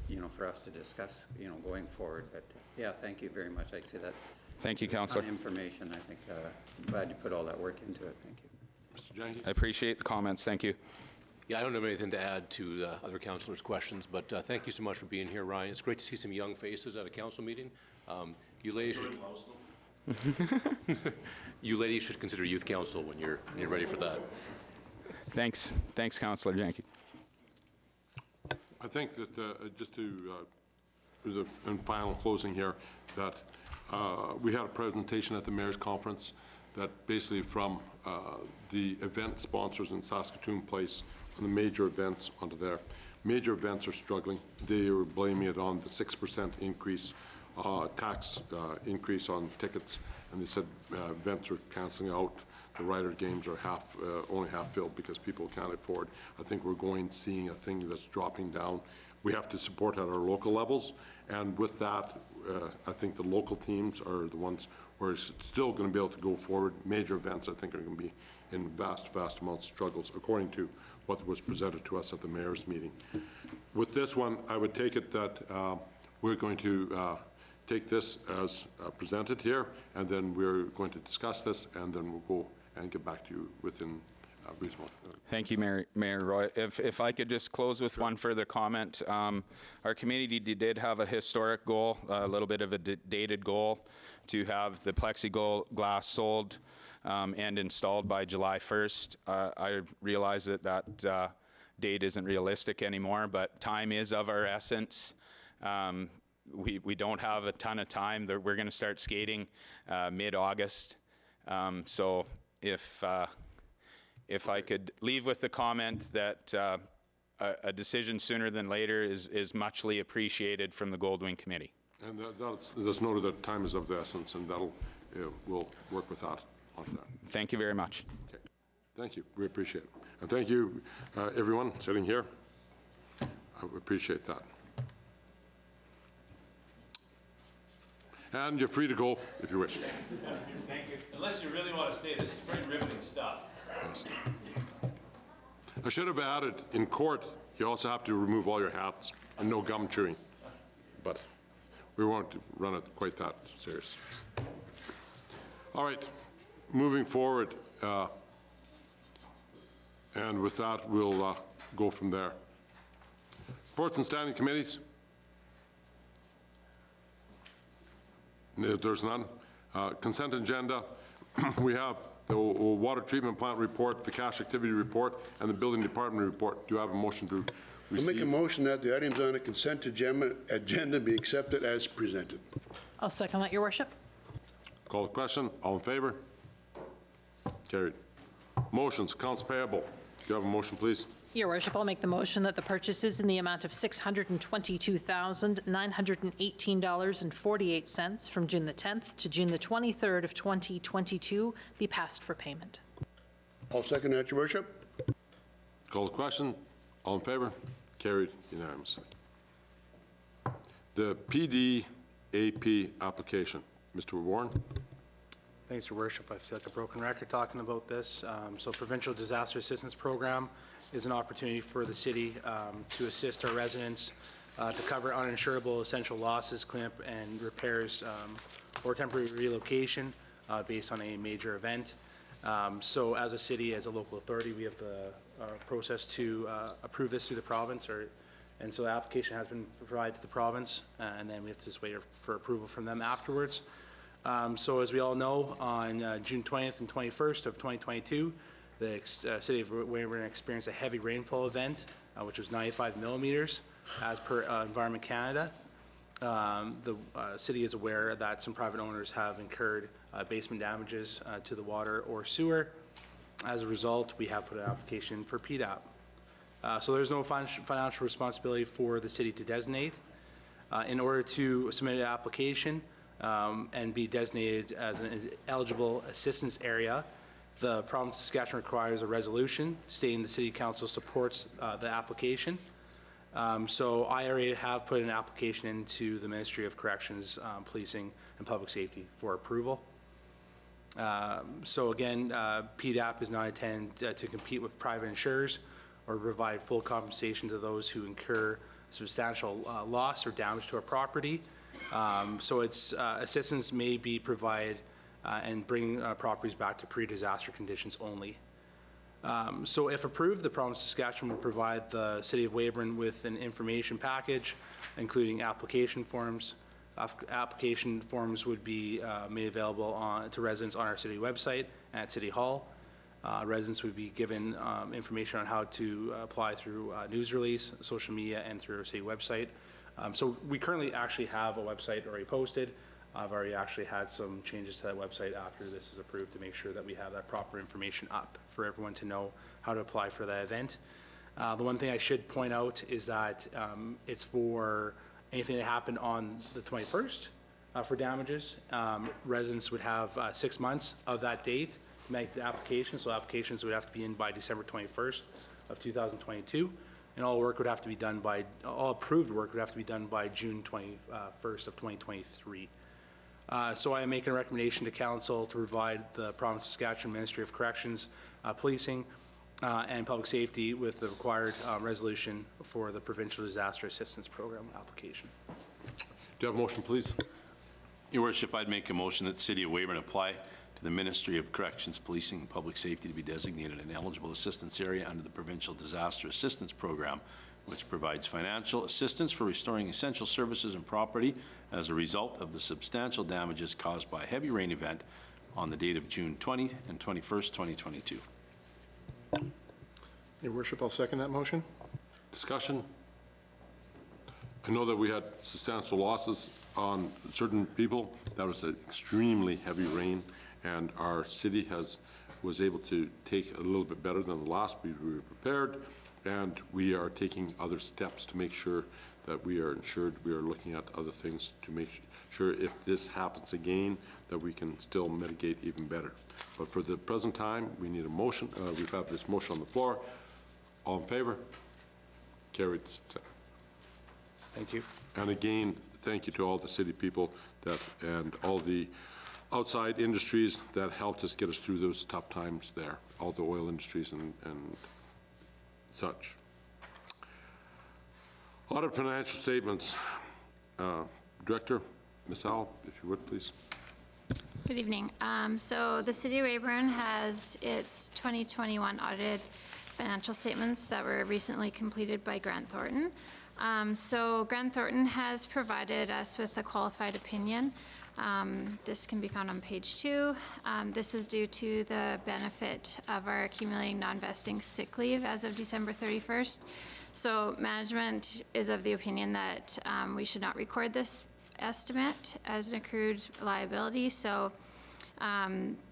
you know, for us to discuss, you know, going forward. But yeah, thank you very much. I see that. Thank you, Councillor. Information. I think I'm glad you put all that work into it. Thank you. Mr. Janke? I appreciate the comments. Thank you. Yeah, I don't have anything to add to other councillors' questions, but thank you so much for being here, Ryan. It's great to see some young faces at a council meeting. You ladies should, you ladies should consider youth council when you're ready for that. Thanks, Councillor Janke. I think that just to, in final closing here, that we had a presentation at the Mayor's Conference that basically from the event sponsors in Saskatoon Place on the major events onto there. Major events are struggling. They were blaming it on the 6% increase, tax increase on tickets, and they said events are canceling out. The Rider games are only half filled because people can't afford. I think we're seeing a thing that's dropping down. We have to support at our local levels, and with that, I think the local teams are the ones where it's still going to be able to go forward. Major events, I think, are going to be in vast amounts of struggles, according to what was presented to us at the mayor's meeting. With this one, I would take it that we're going to take this as presented here, and then we're going to discuss this, and then we'll go and get back to you within reasonable. Thank you, Mayor Roy. If I could just close with one further comment. Our community did have a historic goal, a little bit of a dated goal, to have the plexiglass sold and installed by July 1st. I realize that date isn't realistic anymore, but time is of our essence. We don't have a ton of time. We're going to start skating mid-August. So if I could leave with the comment that a decision sooner than later is muchly appreciated from the Goldwing Committee. And that's noted that time is of the essence, and we'll work with that on that. Thank you very much. Okay. Thank you. We appreciate it. And thank you, everyone sitting here. I appreciate that. And you're free to go if you wish. Thank you. Unless you really want to stay, this is pretty riveting stuff. Yes. I should have added, in court, you also have to remove all your hats and no gum chewing. But we won't run it quite that serious. All right, moving forward. And with that, we'll go from there. Reports and standing committees. There's none. Consent agenda. We have the water treatment plant report, the cash activity report, and the building department report. Do you have a motion to I'll make a receive? motion that the items on the consent agenda be accepted as presented. I'll second that, Your Worship. Call the question. All in favor? Carried. Motions, accounts payable. Do you have a motion, please? Your Worship, I'll make the motion that the purchases in the amount of $622,918.48 from June the 10th to June the 23rd of 2022 be passed for payment. I'll second that, Your Worship. Call the question. All in favor? Carried unanimously. The PDAP application. Mr. Warren? Thanks, Your Worship. I feel like a broken record talking about this. So Provincial Disaster Assistance Program is an opportunity for the city to assist our residents to cover uninsurable essential losses, cleanup and repairs, or temporary relocation based on a major event. So as a city, as a local authority, we have the process to approve this through the province, and so the application has been provided to the province, and then we have to just wait for approval from them afterwards. So as we all know, on June 20th and 21st of 2022, the city of Weyburn experienced a heavy rainfall event, which was 95 millimeters, as per Environment Canada. The city is aware that some private owners have incurred basement damages to the water or sewer. As a result, we have put an application for PDAP. So there's no financial responsibility for the city to designate. In order to submit an application and be designated as an eligible assistance area, the province of Saskatchewan requires a resolution stating the City Council supports the application. So I already have put an application into the Ministry of Corrections, Policing, and Public Safety for approval. So again, PDAP is not intended to compete with private insurers or provide full compensation to those who incur substantial loss or damage to a property. So its assistance may be provided and bring properties back to pre-disaster conditions only. So if approved, the province of Saskatchewan will provide the City of Weyburn with an information package, including application forms. Application forms would be made available to residents on our city website and at City Hall. Residents would be given information on how to apply through news release, social media, and through our city website. So we currently actually have a website already posted. I've already actually had some changes to that website after this is approved to make sure that we have that proper information up for everyone to know how to apply for that event. The one thing I should point out is that it's for anything that happened on the 21st for damages. Residents would have 6 months of that date to make the application, so applications would have to be in by December 21st of 2022. And all work would have to be done by, all approved work would have to be done by June 21st of 2023. So I am making a recommendation to Council to provide the Province of Saskatchewan Ministry of Corrections, Policing, and Public Safety with the required resolution for the Provincial Disaster Assistance Program application. Do you have a motion, please? Your Worship, I'd make a motion that the City of Weyburn apply to the Ministry of Corrections, Policing, and Public Safety to be designated an eligible assistance area under the Provincial Disaster Assistance Program, which provides financial assistance for restoring essential services and property as a result of the substantial damages caused by a heavy rain event on the date of June 20 and 21st, 2022. Your Worship, I'll second that motion. Discussion? I know that we had substantial losses on certain people. That was an extremely heavy rain, and our city was able to take a little bit better than the last. We were prepared, and we are taking other steps to make sure that we are insured. We are looking at other things to make sure if this happens again, that we can still mitigate even better. But for the present time, we need a motion. We have this motion on the floor. All in favor? Carried. Thank you. And again, thank you to all the city people and all the outside industries that helped us get us through those tough times there, all the oil industries and such. Audit financial statements. Director, Ms. Al, if you would, please. Good evening. So the City of Weyburn has its 2021 audited financial statements that were recently completed by Grant Thornton. So Grant Thornton has provided us with a qualified opinion This can be found on page 2. This is due to the benefit of our accumulating non-vesting sick leave as of December 31st. So management is of the opinion that we should not record this estimate as an accrued liability. So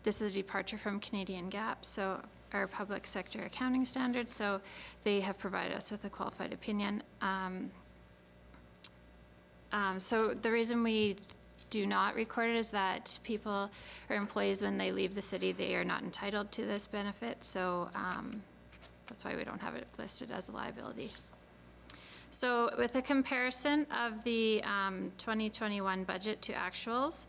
this is a departure from Canadian GAAP, so our public sector accounting standards. So they have provided us with a qualified opinion. So the reason we do not record it is that people or employees, when they leave the city, they are not entitled to this benefit. So that's why we don't have it listed as a liability. So with a comparison of the 2021 budget to actuals,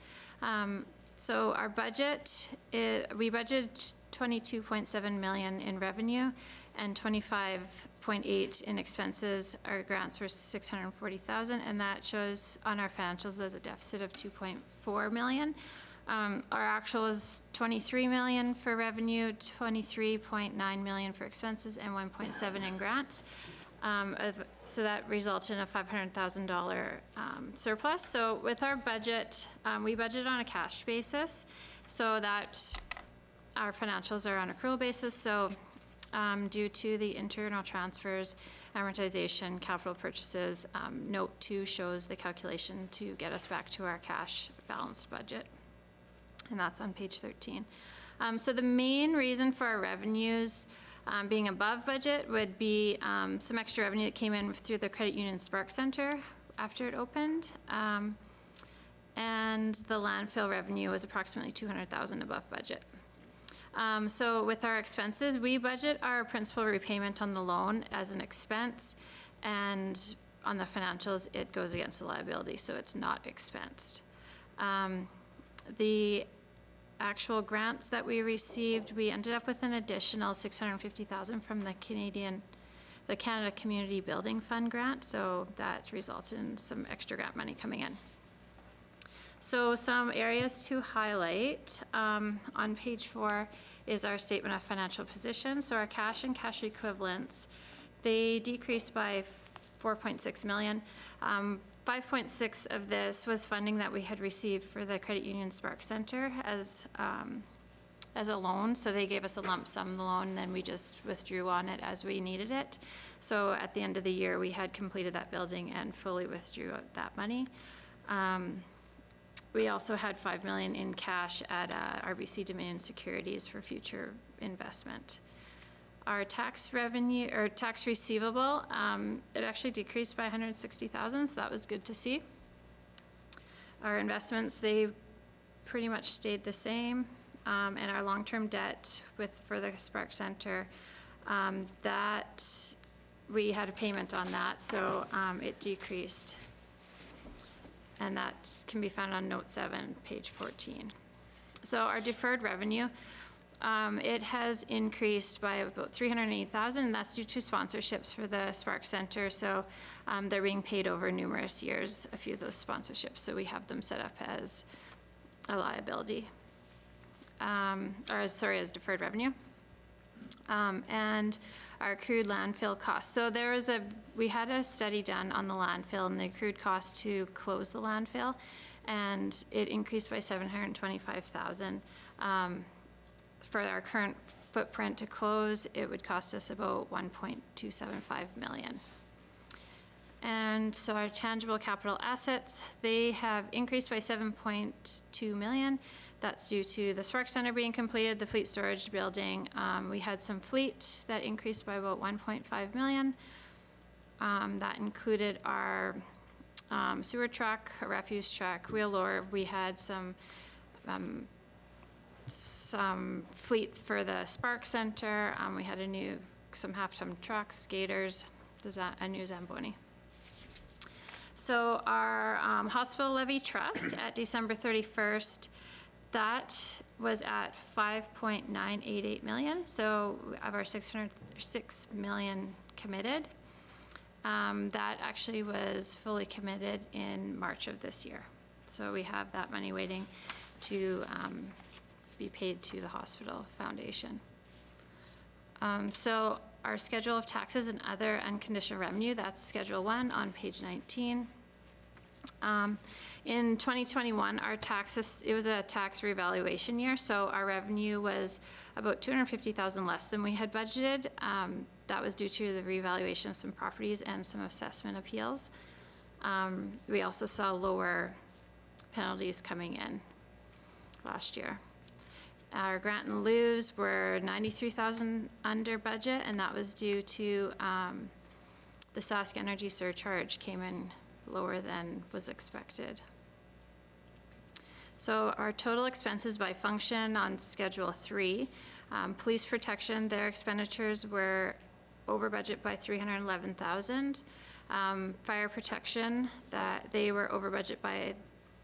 so our budget, we budgeted 22.7 million in revenue and 25.8 in expenses. Our grants were 640,000, and that shows on our financials as a deficit of 2.4 million. Our actual is 23 million for revenue, 23.9 million for expenses, and 1.7 in grants. So that results in a $500,000 surplus. So with our budget, we budget on a cash basis, so that our financials are on accrual basis. So due to the internal transfers, amortization, capital purchases, note 2 shows the calculation to get us back to our cash balanced budget. And that's on page 13. So the main reason for our revenues being above budget would be some extra revenue that came in through the Credit Union Spark Center after it opened. And the landfill revenue was approximately 200,000 above budget. So with our expenses, we budget our principal repayment on the loan as an expense, and on the financials, it goes against the liability, so it's not expensed. The actual grants that we received, we ended up with an additional 650,000 from the Canada Community Building Fund grant, so that resulted in some extra grant money coming in. So some areas to highlight on page 4 is our statement of financial position. So our cash and cash equivalents, they decreased by 4.6 million. 5.6 of this was funding that we had received for the Credit Union Spark Center as a loan. So they gave us a lump sum loan, then we just withdrew on it as we needed it. So at the end of the year, we had completed that building and fully withdrew that money. We also had 5 million in cash at RBC Dominion Securities for future investment. Our tax revenue, or tax receivable, it actually decreased by 160,000, so that was good to see. Our investments, they pretty much stayed the same. And our long-term debt for the Spark Center, that we had a payment on that, so it decreased. And that can be found on note 7, page 14. So our deferred revenue, it has increased by about 308,000, and that's due to sponsorships for the Spark Center. So they're being paid over numerous years, a few of those sponsorships. So we have them set up as a liability, as deferred revenue. And our accrued landfill costs. So we had a study done on the landfill and the accrued cost to close the landfill, and it increased by 725,000. For our current footprint to close, it would cost us about 1.275 million. And so our tangible capital assets, they have increased by 7.2 million. That's due to the Spark Center being completed, the fleet storage building. We had some fleet that increased by about 1.5 million. That included our sewer truck, a refuse truck, wheel loader. We had some fleet for the Spark Center. We had some half-ton trucks, skaters, a new Zamboni. So our hospital levy trust at December 31st, that was at 5.988 million. So of our 6 million committed, that actually was fully committed in March of this year. So we have that money waiting to be paid to the hospital foundation. So our schedule of taxes and other unconditional revenue, that's Schedule 1 on page 19. In 2021, our taxes, it was a tax revaluation year, so our revenue was about $250,000 less than we had budgeted. That was due to the revaluation of some properties and some assessment appeals. We also saw lower penalties coming in last year. Our grant and lieu's were $93,000 under budget, and that was due to the Sask Energy surcharge came in lower than was expected. So our total expenses by function on Schedule 3, police protection, their expenditures were over budget by $311,000. Fire protection, that they were over budget by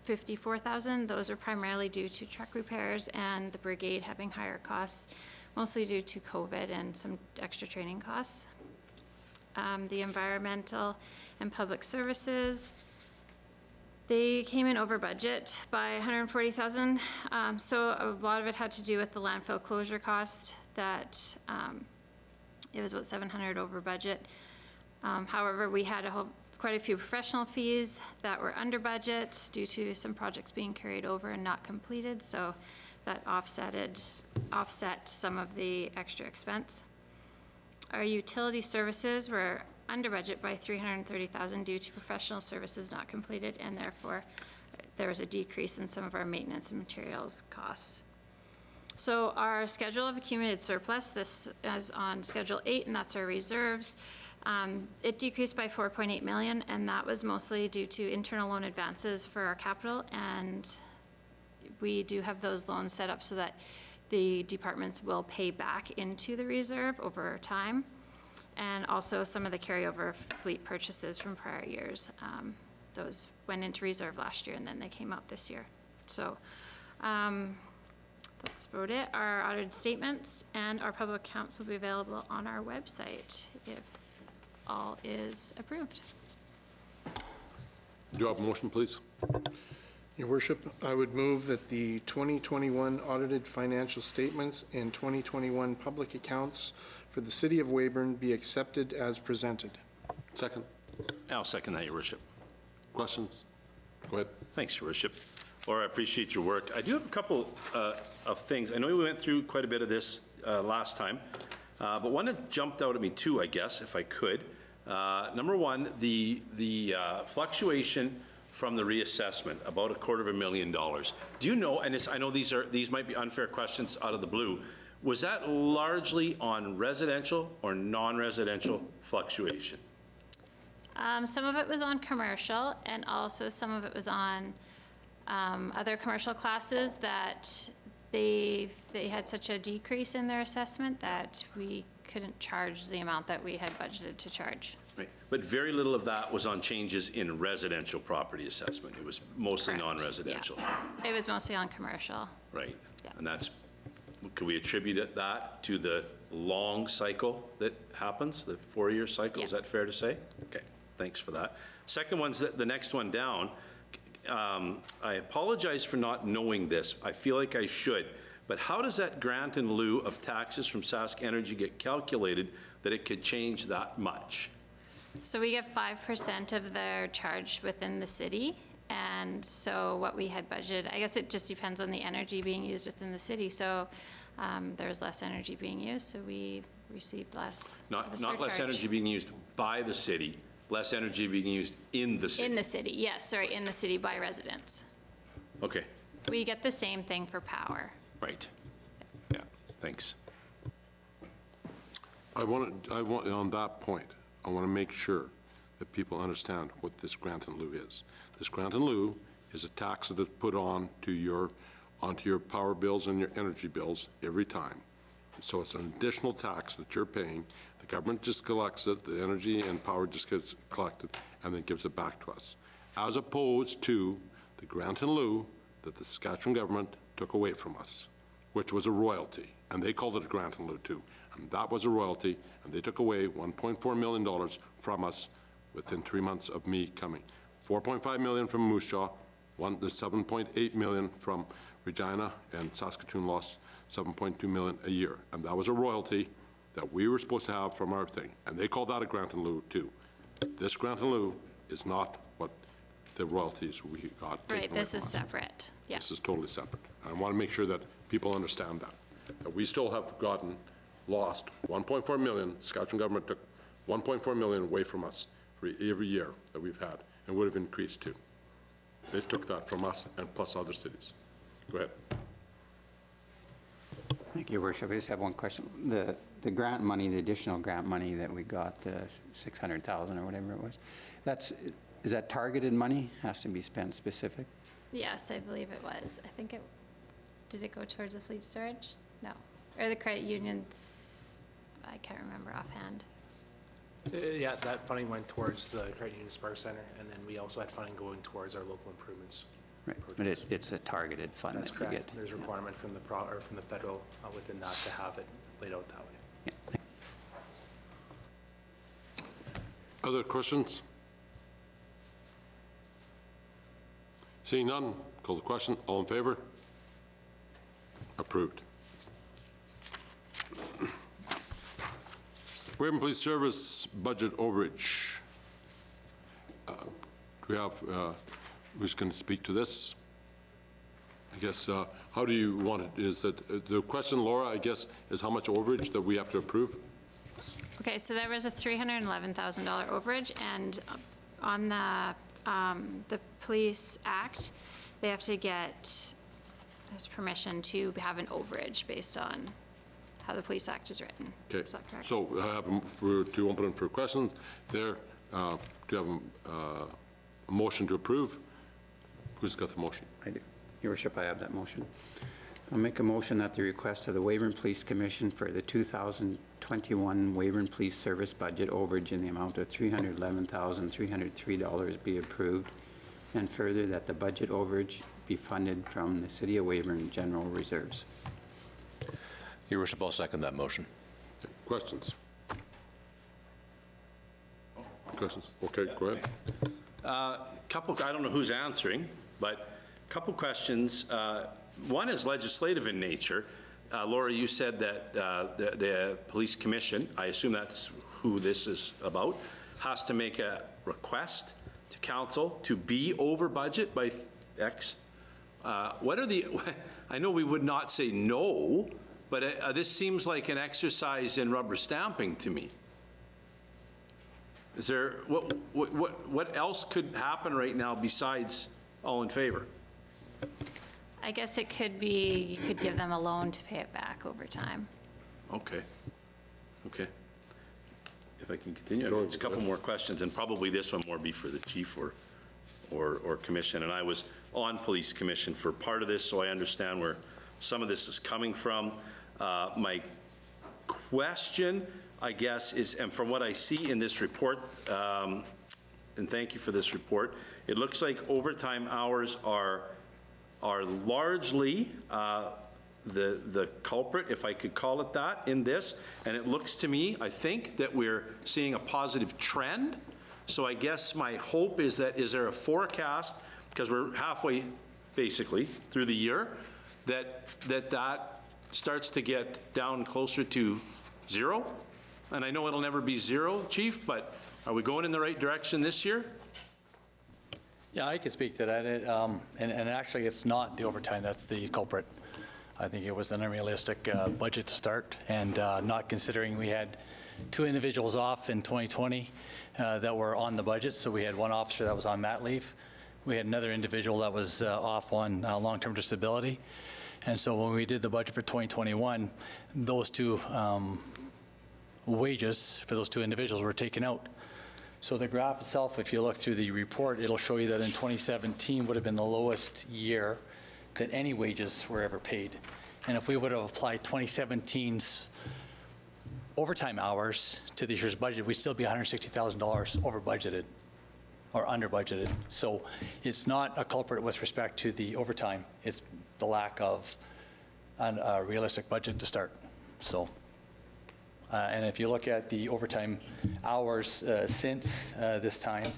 $54,000. Those are primarily due to truck repairs and the brigade having higher costs, mostly due to COVID and some extra training costs. The environmental and public services, they came in over budget by $140,000. So a lot of it had to do with the landfill closure cost that it was about $700 over budget. However, we had quite a few professional fees that were under budget due to some projects being carried over and not completed, so that offset some of the extra expense. Our utility services were under budget by $330,000 due to professional services not completed, and therefore there was a decrease in some of our maintenance and materials costs. So our schedule of accumulated surplus, this is on Schedule 8, and that's our reserves. It decreased by $4.8 million, and that was mostly due to internal loan advances for our capital, and we do have those loans set up so that the departments will pay back into the reserve over time, and also some of the carryover fleet purchases from prior years. Those went into reserve last year, and then they came out this year. So that's about it. Our audited statements and our public accounts will be available on our website if all is approved. Do you have a motion, please? Your Worship, I would move that the 2021 audited financial statements and 2021 public accounts for the City of Weyburn be accepted as presented. Second. I'll second that, Your Worship. Questions? Go ahead. Thanks, Your Worship. Laura, I appreciate your work. I do have a couple of things. I know we went through quite a bit of this last time, but one that jumped out at me too, I guess, if I could. Number one, the fluctuation from the reassessment, about $250,000. Do you know, and I know these might be unfair questions out of the blue, was that largely on residential or non-residential fluctuation? Some of it was on commercial, and also some of it was on other commercial classes that they had such a decrease in their assessment that we couldn't charge the amount that we had budgeted to charge. Right, but very little of that was on changes in residential property assessment. It was mostly non-residential. Yeah. It was mostly on commercial. Right, yeah. And that's, could we attribute that to the long cycle that happens, the 4-year cycle? Yeah. Is that fair to say? Okay, thanks for that. Second one's the next one down. I apologize for not knowing this. I feel like I should. But how does that grant in lieu of taxes from Sask Energy get calculated that it could change that much? So we get 5% of their charge within the city. And so what we had budgeted, I guess it just depends on the energy being used within the city. So there's less energy being used, so we received less. Not less energy being used by the city, less energy being used in the city. In the city, yes, sorry, in the city by residents. Okay. We get the same thing for power. Right. Yeah, thanks. I want on that point, I want to make sure that people understand what this grant in lieu is. This grant in lieu is a tax that is put on to onto your power bills and your energy bills every time. So it's an additional tax that you're paying. The government just collects it, the energy and power just gets collected and then gives it back to us. As opposed to the grant in lieu that the Saskatchewan government took away from us, which was a royalty, and they called it a grant in lieu too. And that was a royalty, and they took away $1.4 million from us within 3 months of me coming. $4.5 million from Moose Jaw, the $7.8 million from Regina, and Saskatoon lost $7.2 million a year. And that was a royalty that we were supposed to have from our thing. And they called that a grant in lieu too. This grant in lieu is not what the royalties we got. Right, this is separate. Yeah. This is totally separate. I want to make sure that people understand that we still have lost 1.4 million. The Saskatchewan government took 1.4 million away from us for every year that we've had, and would have increased too. They took that from us and plus other cities. Go ahead. Thank you, Your Worship. I just have one question. The grant money, the additional grant money that we got, 600,000 or whatever it was, is that targeted money? Has to be spent specific? Yes, I believe it was. I think did it go towards the fleet storage? No. Or the credit unions, I can't remember offhand. Yeah, that funding went towards the Credit Union Spark Center, and then we also had funding going towards our local improvements. Right, but it's a targeted fund That's that correct. you get. There's a requirement from the federal within that to have it laid out that way. Yeah. Other questions? Seeing none, call the question. All in favor? Approved. Weyburn Police Service budget overage. Do we have, who's going to speak to this? I guess, how do you want it? Is that the question, Laura, I guess, is how much overage that we have to approve? Okay, so there was a $311,000 overage, and on the Police Act, they have to get permission to have an overage based on how the Police Act is written. Okay. Is that correct? So I have to open it for questions. There, do you have a motion to approve? Who's got the motion? I do. Your Worship, I have that motion. I'll make a motion that the request of the Weyburn Police Commission for the 2021 Weyburn Police Service budget overage in the amount of $311,303 be approved, and further that the budget overage be funded from the City of Weyburn General Reserves. Your Worship, I'll second that motion. Okay. Questions? Questions? Okay, go ahead. Couple, I don't know who's answering, but a couple questions. One is legislative in nature. Laura, you said that the Police Commission, I assume that's who this is about, has to make a request to council to be over budget by X. What are the, I know we would not say no, but this seems like an exercise in rubber stamping to me. Is there, what else could happen right now besides all in favor? I guess it could be, you could give them a loan to pay it back over time. Okay. Okay. If I can continue, there's a couple more questions, and probably this one more be for the chief or commission. And I was on police commission for part of this, so I understand where some of this is coming from. My question, I guess, is, and from what I see in this report, and thank you for this report, it looks like overtime hours are largely the culprit, if I could call it that, in this. And it looks to me, I think, that we're seeing a positive trend. So I guess my hope is that, is there a forecast, because we're halfway, basically, through the year, that starts to get down closer to zero? And I know it'll never be zero, Chief, but are we going in the right direction this year? Yeah, I could speak to that. And actually, it's not the overtime that's the culprit. I think it was an unrealistic budget to start, and not considering we had 2 individuals off in 2020 that were on the budget. So we had one officer that was on mat leave. We had another individual that was off on long-term disability. And so when we did the budget for 2021, those 2 wages for those 2 individuals were taken out. So the graph itself, if you look through the report, it'll show you that in 2017 would have been the lowest year that any wages were ever paid. And if we would have applied 2017's overtime hours to this year's budget, we'd still be $160,000 over budgeted or under budgeted. So it's not a culprit with respect to the overtime. It's the lack of a realistic budget to start. So. And if you look at the overtime hours since this time,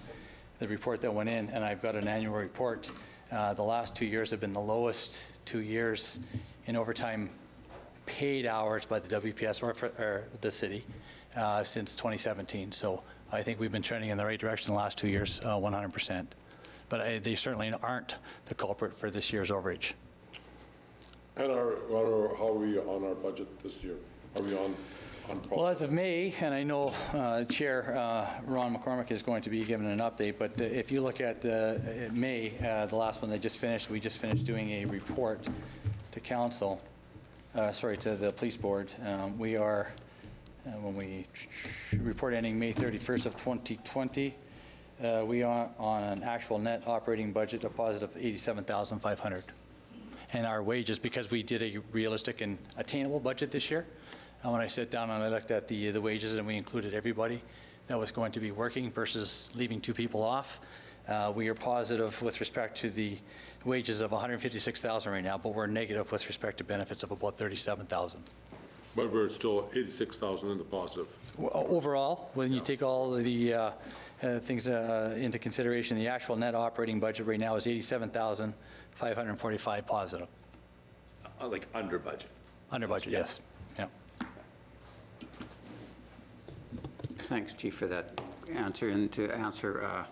the report that went in, and I've got an annual report, the last 2 years have been the lowest 2 years in overtime paid hours by the WPS or the city since 2017. So I think we've been trending in the right direction the last 2 years, 100%. but they certainly aren't the culprit for this year's overage. And how are we on our budget this year? Are we on Well, as of May, and I know Chair Ron McCormick is going to be giving an update, but if you look at May, the last one they just finished, we just finished doing a report to council, to the police board. We are, when we report ending May 31st of 2020, we are on an actual net operating budget deposit of $87,500. And our wages, because we did a realistic and attainable budget this year, and when I sat down and I looked at the wages and we included everybody that was going to be working versus leaving 2 people off, we are positive with respect to the wages of $156,000 right now, but we're negative with respect to benefits of about $37,000. But we're still 86,000 in the positive. Overall, when you take all of the things into consideration, the actual net operating budget right now is $87,545 positive. Like under budget? Under budget, yes. Yeah. Thanks, Chief, for that answer. And to answer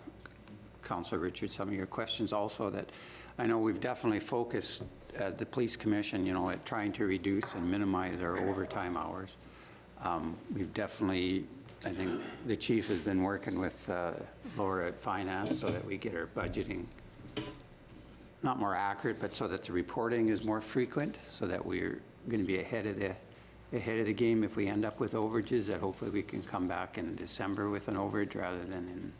Councillor Richard some of your questions also, that I know we've definitely focused as the Police Commission, at trying to reduce and minimize our overtime hours. We've definitely, I think the Chief has been working with Laura at Finance so that we get our budgeting not more accurate, but so that the reporting is more frequent, so that we're going to be ahead of the game if we end up with overages, that hopefully we can come back in December with an overage rather than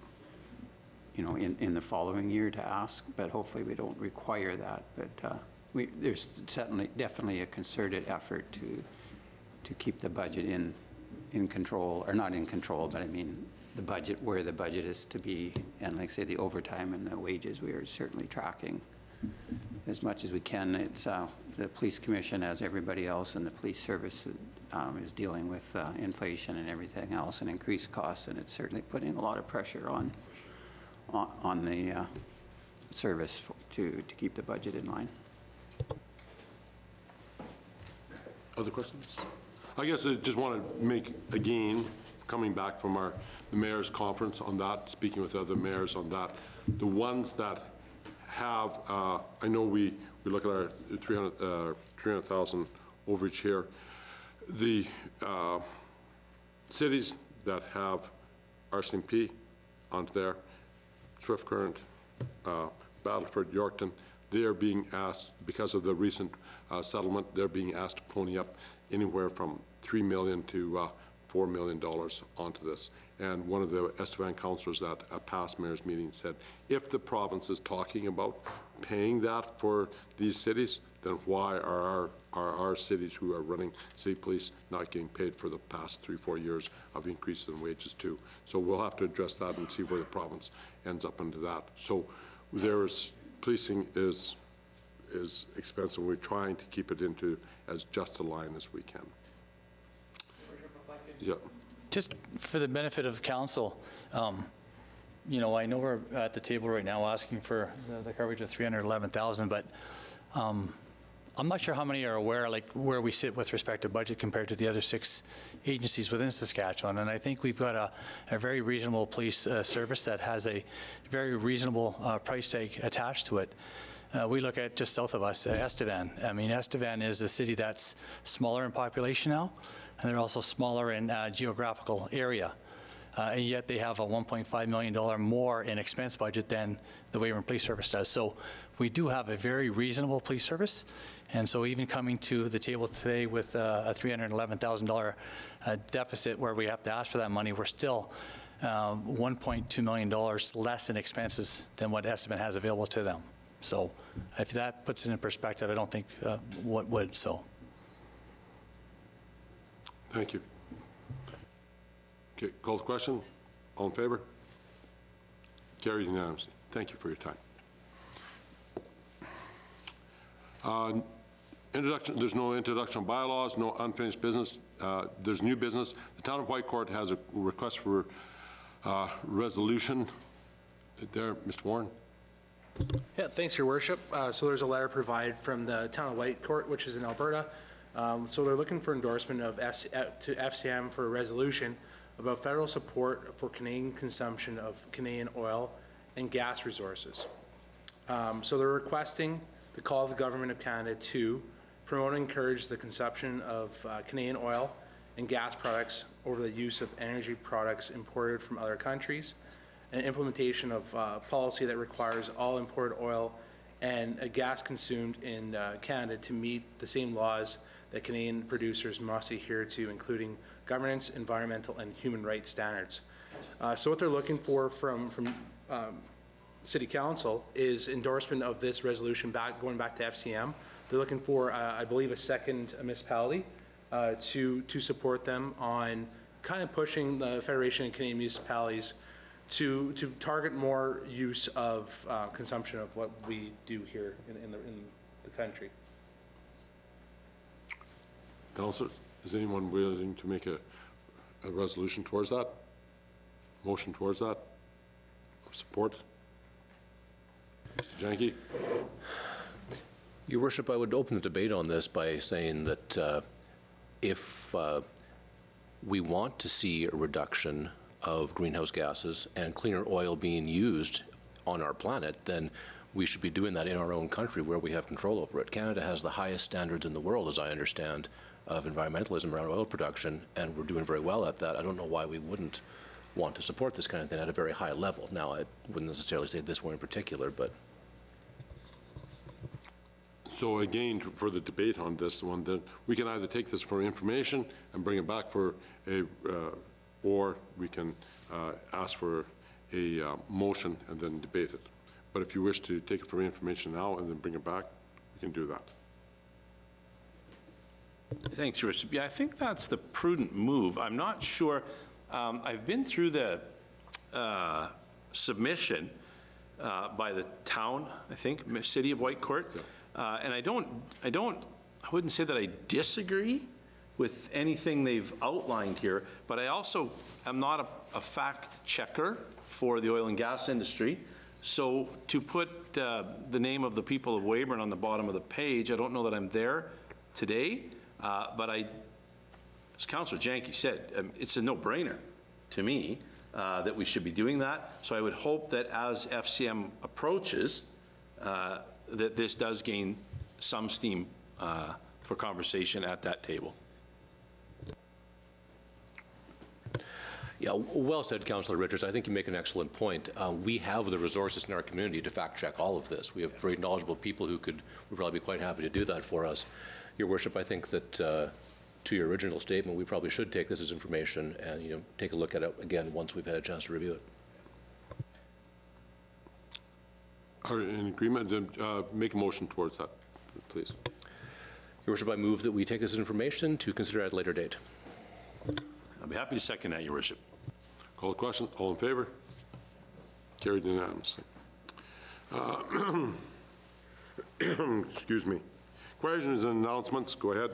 in the following year to ask. But hopefully we don't require that. But there's definitely a concerted effort to keep the budget in control, or not in control, but I mean the budget where the budget is to be, and like say the overtime and the wages, we are certainly tracking as much as we can. It's the Police Commission, as everybody else in the police service, is dealing with inflation and everything else and increased costs, and it's certainly putting a lot of pressure on the service to keep the budget in line. Other questions? I guess I just want to make, again, coming back from the mayor's conference on that, speaking with other mayors on that, the ones that have, I know we look at our 300,000 overage here. The cities that have RCMP onto there, Swift Current, Battleford, Yorkton, they are being asked, because of the recent settlement, they're being asked to pony up anywhere from $3 million to $4 million onto this. And one of the Estevan councillors at a past mayor's meeting said, if the province is talking about paying that for these cities, then why are our cities who are running city police not getting paid for the past 3-4 years of increases in wages too? So we'll have to address that and see where the province ends up into that. So policing is expensive. We're trying to keep it into as just a line as we can. Yeah. Just for the benefit of council, I know we're at the table right now asking for the coverage of 311,000, but I'm not sure how many are aware, like, where we sit with respect to budget compared to the other 6 agencies within Saskatchewan. And I think we've got a very reasonable police service that has a very reasonable price tag attached to it. We look at just south of us, Estevan. I mean, Estevan is a city that's smaller in population now, and they're also smaller in geographical area. And yet they have a $1.5 million more in expense budget than the Weyburn Police Service does. So we do have a very reasonable police service. And so even coming to the table today with a $311,000 deficit where we have to ask for that money, we're still $1.2 million less in expenses than what Estevan has available to them. So if that puts it in perspective, I don't think what would, so. Thank you. Okay, call the question. All in favor? Carried unanimously. Thank you for your time. Introduction. There's no introduction of bylaws, no unfinished business. There's new business. The Town of Whitecourt has a request for resolution. There, Mr. Warren. Yeah, thanks, Your Worship. So there's a letter provided from the Town of Whitecourt, which is in Alberta. So they're looking for endorsement of to FCM for a resolution about federal support for Canadian consumption of Canadian oil and gas resources. So they're requesting the call of the Government of Canada to promote and encourage the consumption of Canadian oil and gas products over the use of energy products imported from other countries, and implementation of policy that requires all imported oil and gas consumed in Canada to meet the same laws that Canadian producers must adhere to, including governance, environmental, and human rights standards. So what they're looking for from City Council is endorsement of this resolution going back to FCM. They're looking for, I believe, a second municipality to support them on kind of pushing the Federation of Canadian Municipalities to target more use of consumption of what we do here in the country. Councillor, is anyone willing to make a resolution towards that? Motion towards that? Support? Mr. Janke? Your Worship, I would open the debate on this by saying that if we want to see a reduction of greenhouse gases and cleaner oil being used on our planet, then we should be doing that in our own country where we have control over it. Canada has the highest standards in the world, as I understand, of environmentalism around oil production, and we're doing very well at that. I don't know why we wouldn't want to support this kind of thing at a very high level. Now, I wouldn't necessarily say this one in particular, but... So again, for the debate on this one, then we can either take this for information and bring it back for a, or we can ask for a motion and then debate it. But if you wish to take it for information now and then bring it back, we can do that. Thanks, Your Worship. Yeah, I think that's the prudent move. I'm not sure. I've been through the submission by the town, I think, City of Whitecourt, and I wouldn't say that I disagree with anything they've outlined here, but I also am not a fact checker for the oil and gas industry. So to put the name of the people of Weyburn on the bottom of the page, I don't know that I'm there today. But as Councillor Janke said, it's a no-brainer to me that we should be doing that. So I would hope that as FCM approaches, that this does gain some steam for conversation at that table. Yeah, well said, Councillor Richards. I think you make an excellent point. We have the resources in our community to fact-check all of this. We have very knowledgeable people who would probably be quite happy to do that for us. Your Worship, I think that to your original statement, we probably should take this as information and take a look at it again once we've had a chance to review it. Are you in agreement? Then make a motion towards that, please. Your Worship, I move that we take this as information to consider at a later date. I'll be happy to second that, Your Worship. Call the question. All in favor? Carried unanimously. Excuse me. Questions and announcements. Go ahead.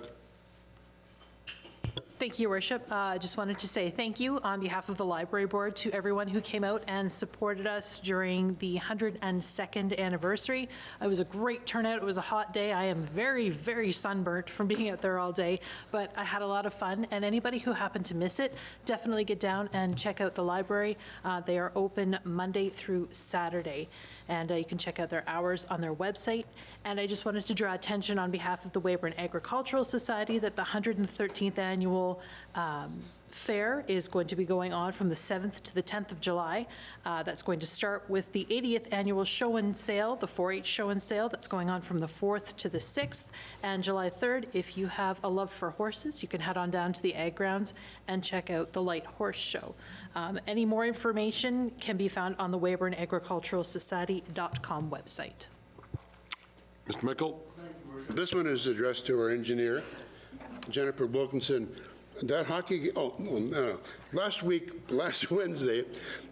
Thank you, Your Worship. I just wanted to say thank you on behalf of the Library Board to everyone who came out and supported us during the 102nd anniversary. It was a great turnout. It was a hot day. I am very, very sunburnt from being out there all day, but I had a lot of fun. And anybody who happened to miss it, definitely get down and check out the library. They are open Monday through Saturday. And you can check out their hours on their website. And I just wanted to draw attention on behalf of the Weyburn Agricultural Society that the 113th annual fair is going to be going on from the 7th to the 10th of July. That's going to start with the 80th annual show and sale, the 4-H show and sale. That's going on from the 4th to the 6th. And July 3rd, if you have a love for horses, you can head on down to the Ag Grounds and check out the Light Horse Show. Any more information can be found on the Weyburn Agricultural Society.com website. Mr. Mickle. This one is addressed to our engineer, Jennifer Wilkinson. That hockey, last Wednesday,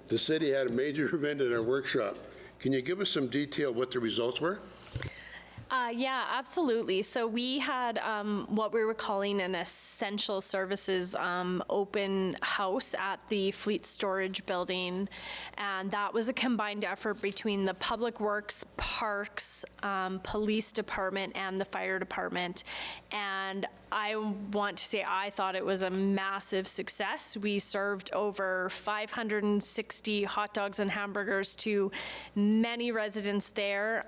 the city had a major event in our workshop. Can you give us some detail what the results were? Yeah, absolutely. So we had what we were calling an essential services open house at the Fleet Storage Building, and that was a combined effort between the Public Works, Parks, Police Department, and the Fire Department. And I want to say I thought it was a massive success. We served over 560 hot dogs and hamburgers to many residents there.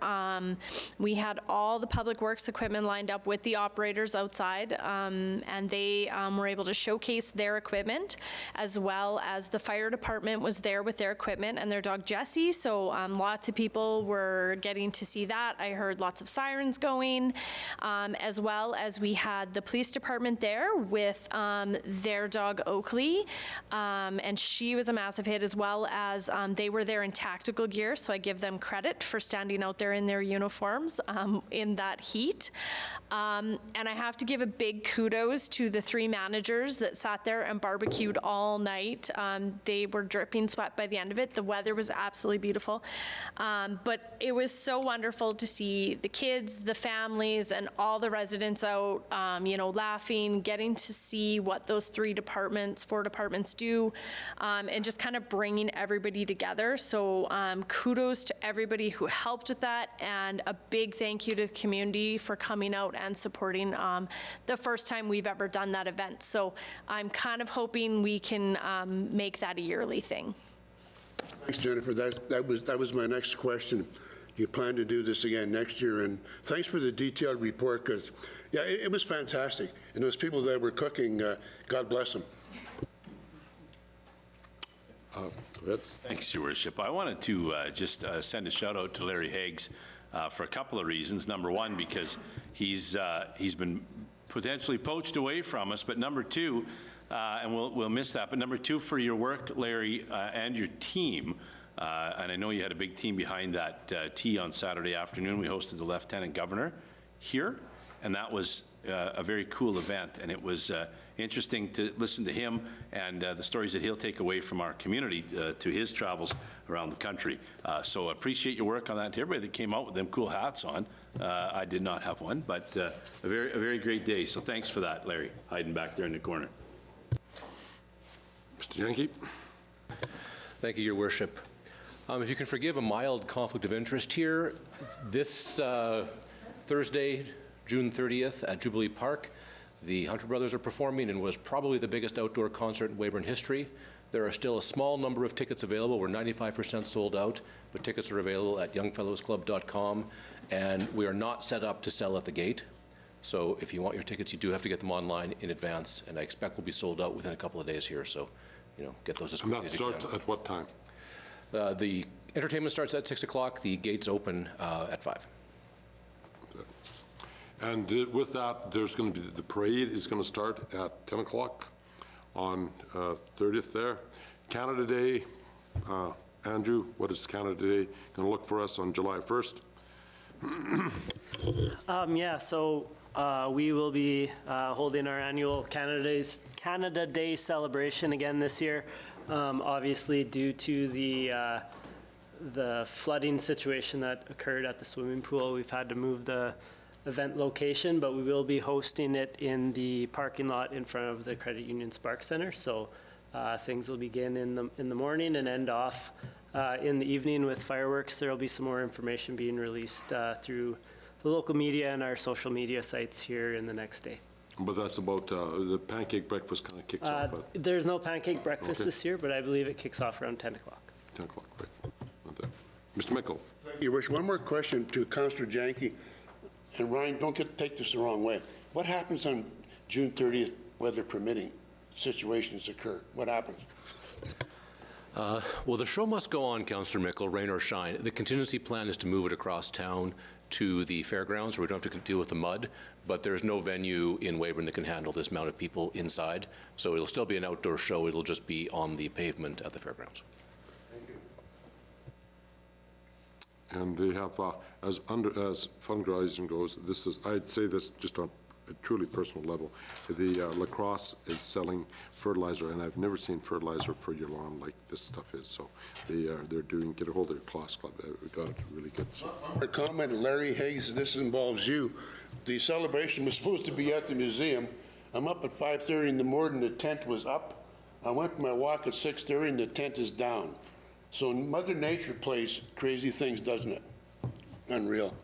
We had all the Public Works equipment lined up with the operators outside, and they were able to showcase their equipment, as well as the Fire Department was there with their equipment and their dog Jessie. So lots of people were getting to see that. I heard lots of sirens going, as well as we had the Police Department there with their dog Oakley, and she was a massive hit, as well as they were there in tactical gear, so I give them credit for standing out there in their uniforms in that heat. And I have to give a big kudos to the 3 managers that sat there and barbecued all night. They were dripping sweat by the end of it. The weather was absolutely beautiful. But it was so wonderful to see the kids, the families, and all the residents out, you know, laughing, getting to see what those 4 departments do, and just kind of bringing everybody together. So kudos to everybody who helped with that, and a big thank you to the community for coming out and supporting the first time we've ever done that event. So I'm kind of hoping we can make that a yearly thing. Thanks, Jennifer. That was my next question. You plan to do this again next year, and thanks for the detailed report, because, yeah, it was fantastic. And those people that were cooking, God bless them. Thanks, Your Worship. I wanted to just send a shout out to Larry Higgs for a couple of reasons. Number one, because he's been potentially poached away from us, but number two, and we'll miss that, but number two, for your work, Larry, and your team. And I know you had a big team behind that tea on Saturday afternoon. We hosted the Lieutenant Governor here, and that was a very cool event, and it was interesting to listen to him and the stories that he'll take away from our community to his travels around the country. So appreciate your work on that. To everybody that came out with them cool hats on. I did not have one, but a very great day. So thanks for that, Larry, hiding back there in the corner. Mr. Yankee. Thank you, Your Worship. If you can forgive a mild conflict of interest here, this Thursday, June 30th at Jubilee Park, the Hunter Brothers are performing and was probably the biggest outdoor concert in Weyburn history. There are still a small number of tickets available. We're 95% sold out, but tickets are available at youngfellowsclub.com, and we are not set up to sell at the gate. So if you want your tickets, you do have to get them online in advance, and I expect we'll be sold out within a couple of days here. So, you know, get those as quickly as you can. And that starts at what time? The entertainment starts at 6 o'clock. The gates open at 5. And with that, there's going to be, the parade is going to start at 10 o'clock on 30th there. Canada Day, Andrew, what is Canada Day going to look for us on July 1st? Yeah, so we will be holding our annual Canada Day celebration again this year. Obviously, due to the flooding situation that occurred at the swimming pool, we've had to move the event location, but we will be hosting it in the parking lot in front of the Credit Union Spark Center. So things will begin in the morning and end off in the evening with fireworks. There will be some more information being released through the local media and our social media sites here in the next day. But that's about the pancake breakfast kind of kicks off. There's no pancake breakfast this year, but I believe it kicks off around 10 o'clock. 10 o'clock, right. Not there. Mr. Mickle. Thank you, Wish. One more question to Councillor Janke. And Ryan, don't take this the wrong way. What happens on June 30th, weather permitting, situations occur? What happens? Well, the show must go on, Councillor Mickle, rain or shine. The contingency plan is to move it across town to the fairgrounds where we don't have to deal with the mud, but there's no venue in Weyburn that can handle this amount of people inside. So it'll still be an outdoor show. It'll just be on the pavement at the fairgrounds. Thank you. And they have, as fundraising goes, this is, I'd say this just on a truly personal level. The La Crosse is selling fertilizer, and I've never seen fertilizer for your lawn like this stuff is. So they're doing, get a hold of their Class Club. We got it really good. So. A comment, Larry Hayes, this involves you. The celebration was supposed to be at the museum. I'm up at 5:30 in the morning, the tent was up. I went for my walk at 6:30 and the tent is down. So Mother Nature plays crazy things, doesn't it? Unreal.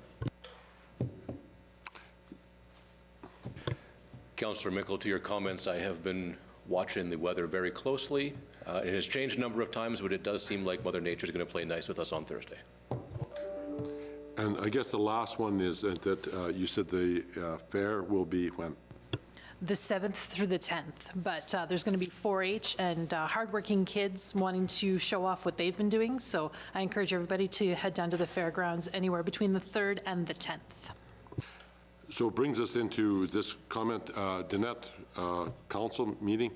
Councillor Mickle, to your comments, I have been watching the weather very closely. It has changed a number of times, but it does seem like Mother Nature is going to play nice with us on Thursday. And I guess the last one is that you said the fair will be when? The 7th through the 10th, but there's going to be 4-H and hardworking kids wanting to show off what they've been doing. So I encourage everybody to head down to the fairgrounds anywhere between the 3rd and the 10th. So it brings us into this comment. Danette, council meeting,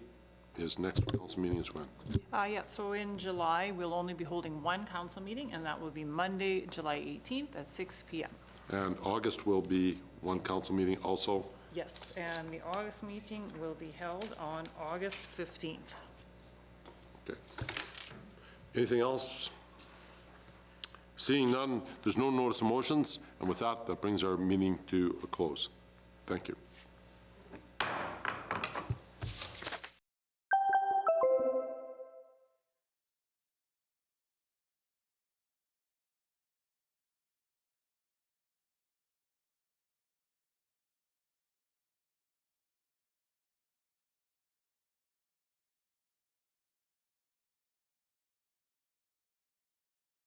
his next council meeting is when? Yeah, so in July, we'll only be holding one council meeting, and that will be Monday, July 18th at 6 p.m. And August will be one council meeting also? Yes, and the August meeting will be held on August 15th. Okay. Anything else? Seeing none, there's no notice of motions, and with that, that brings our meeting to a close. Thank you.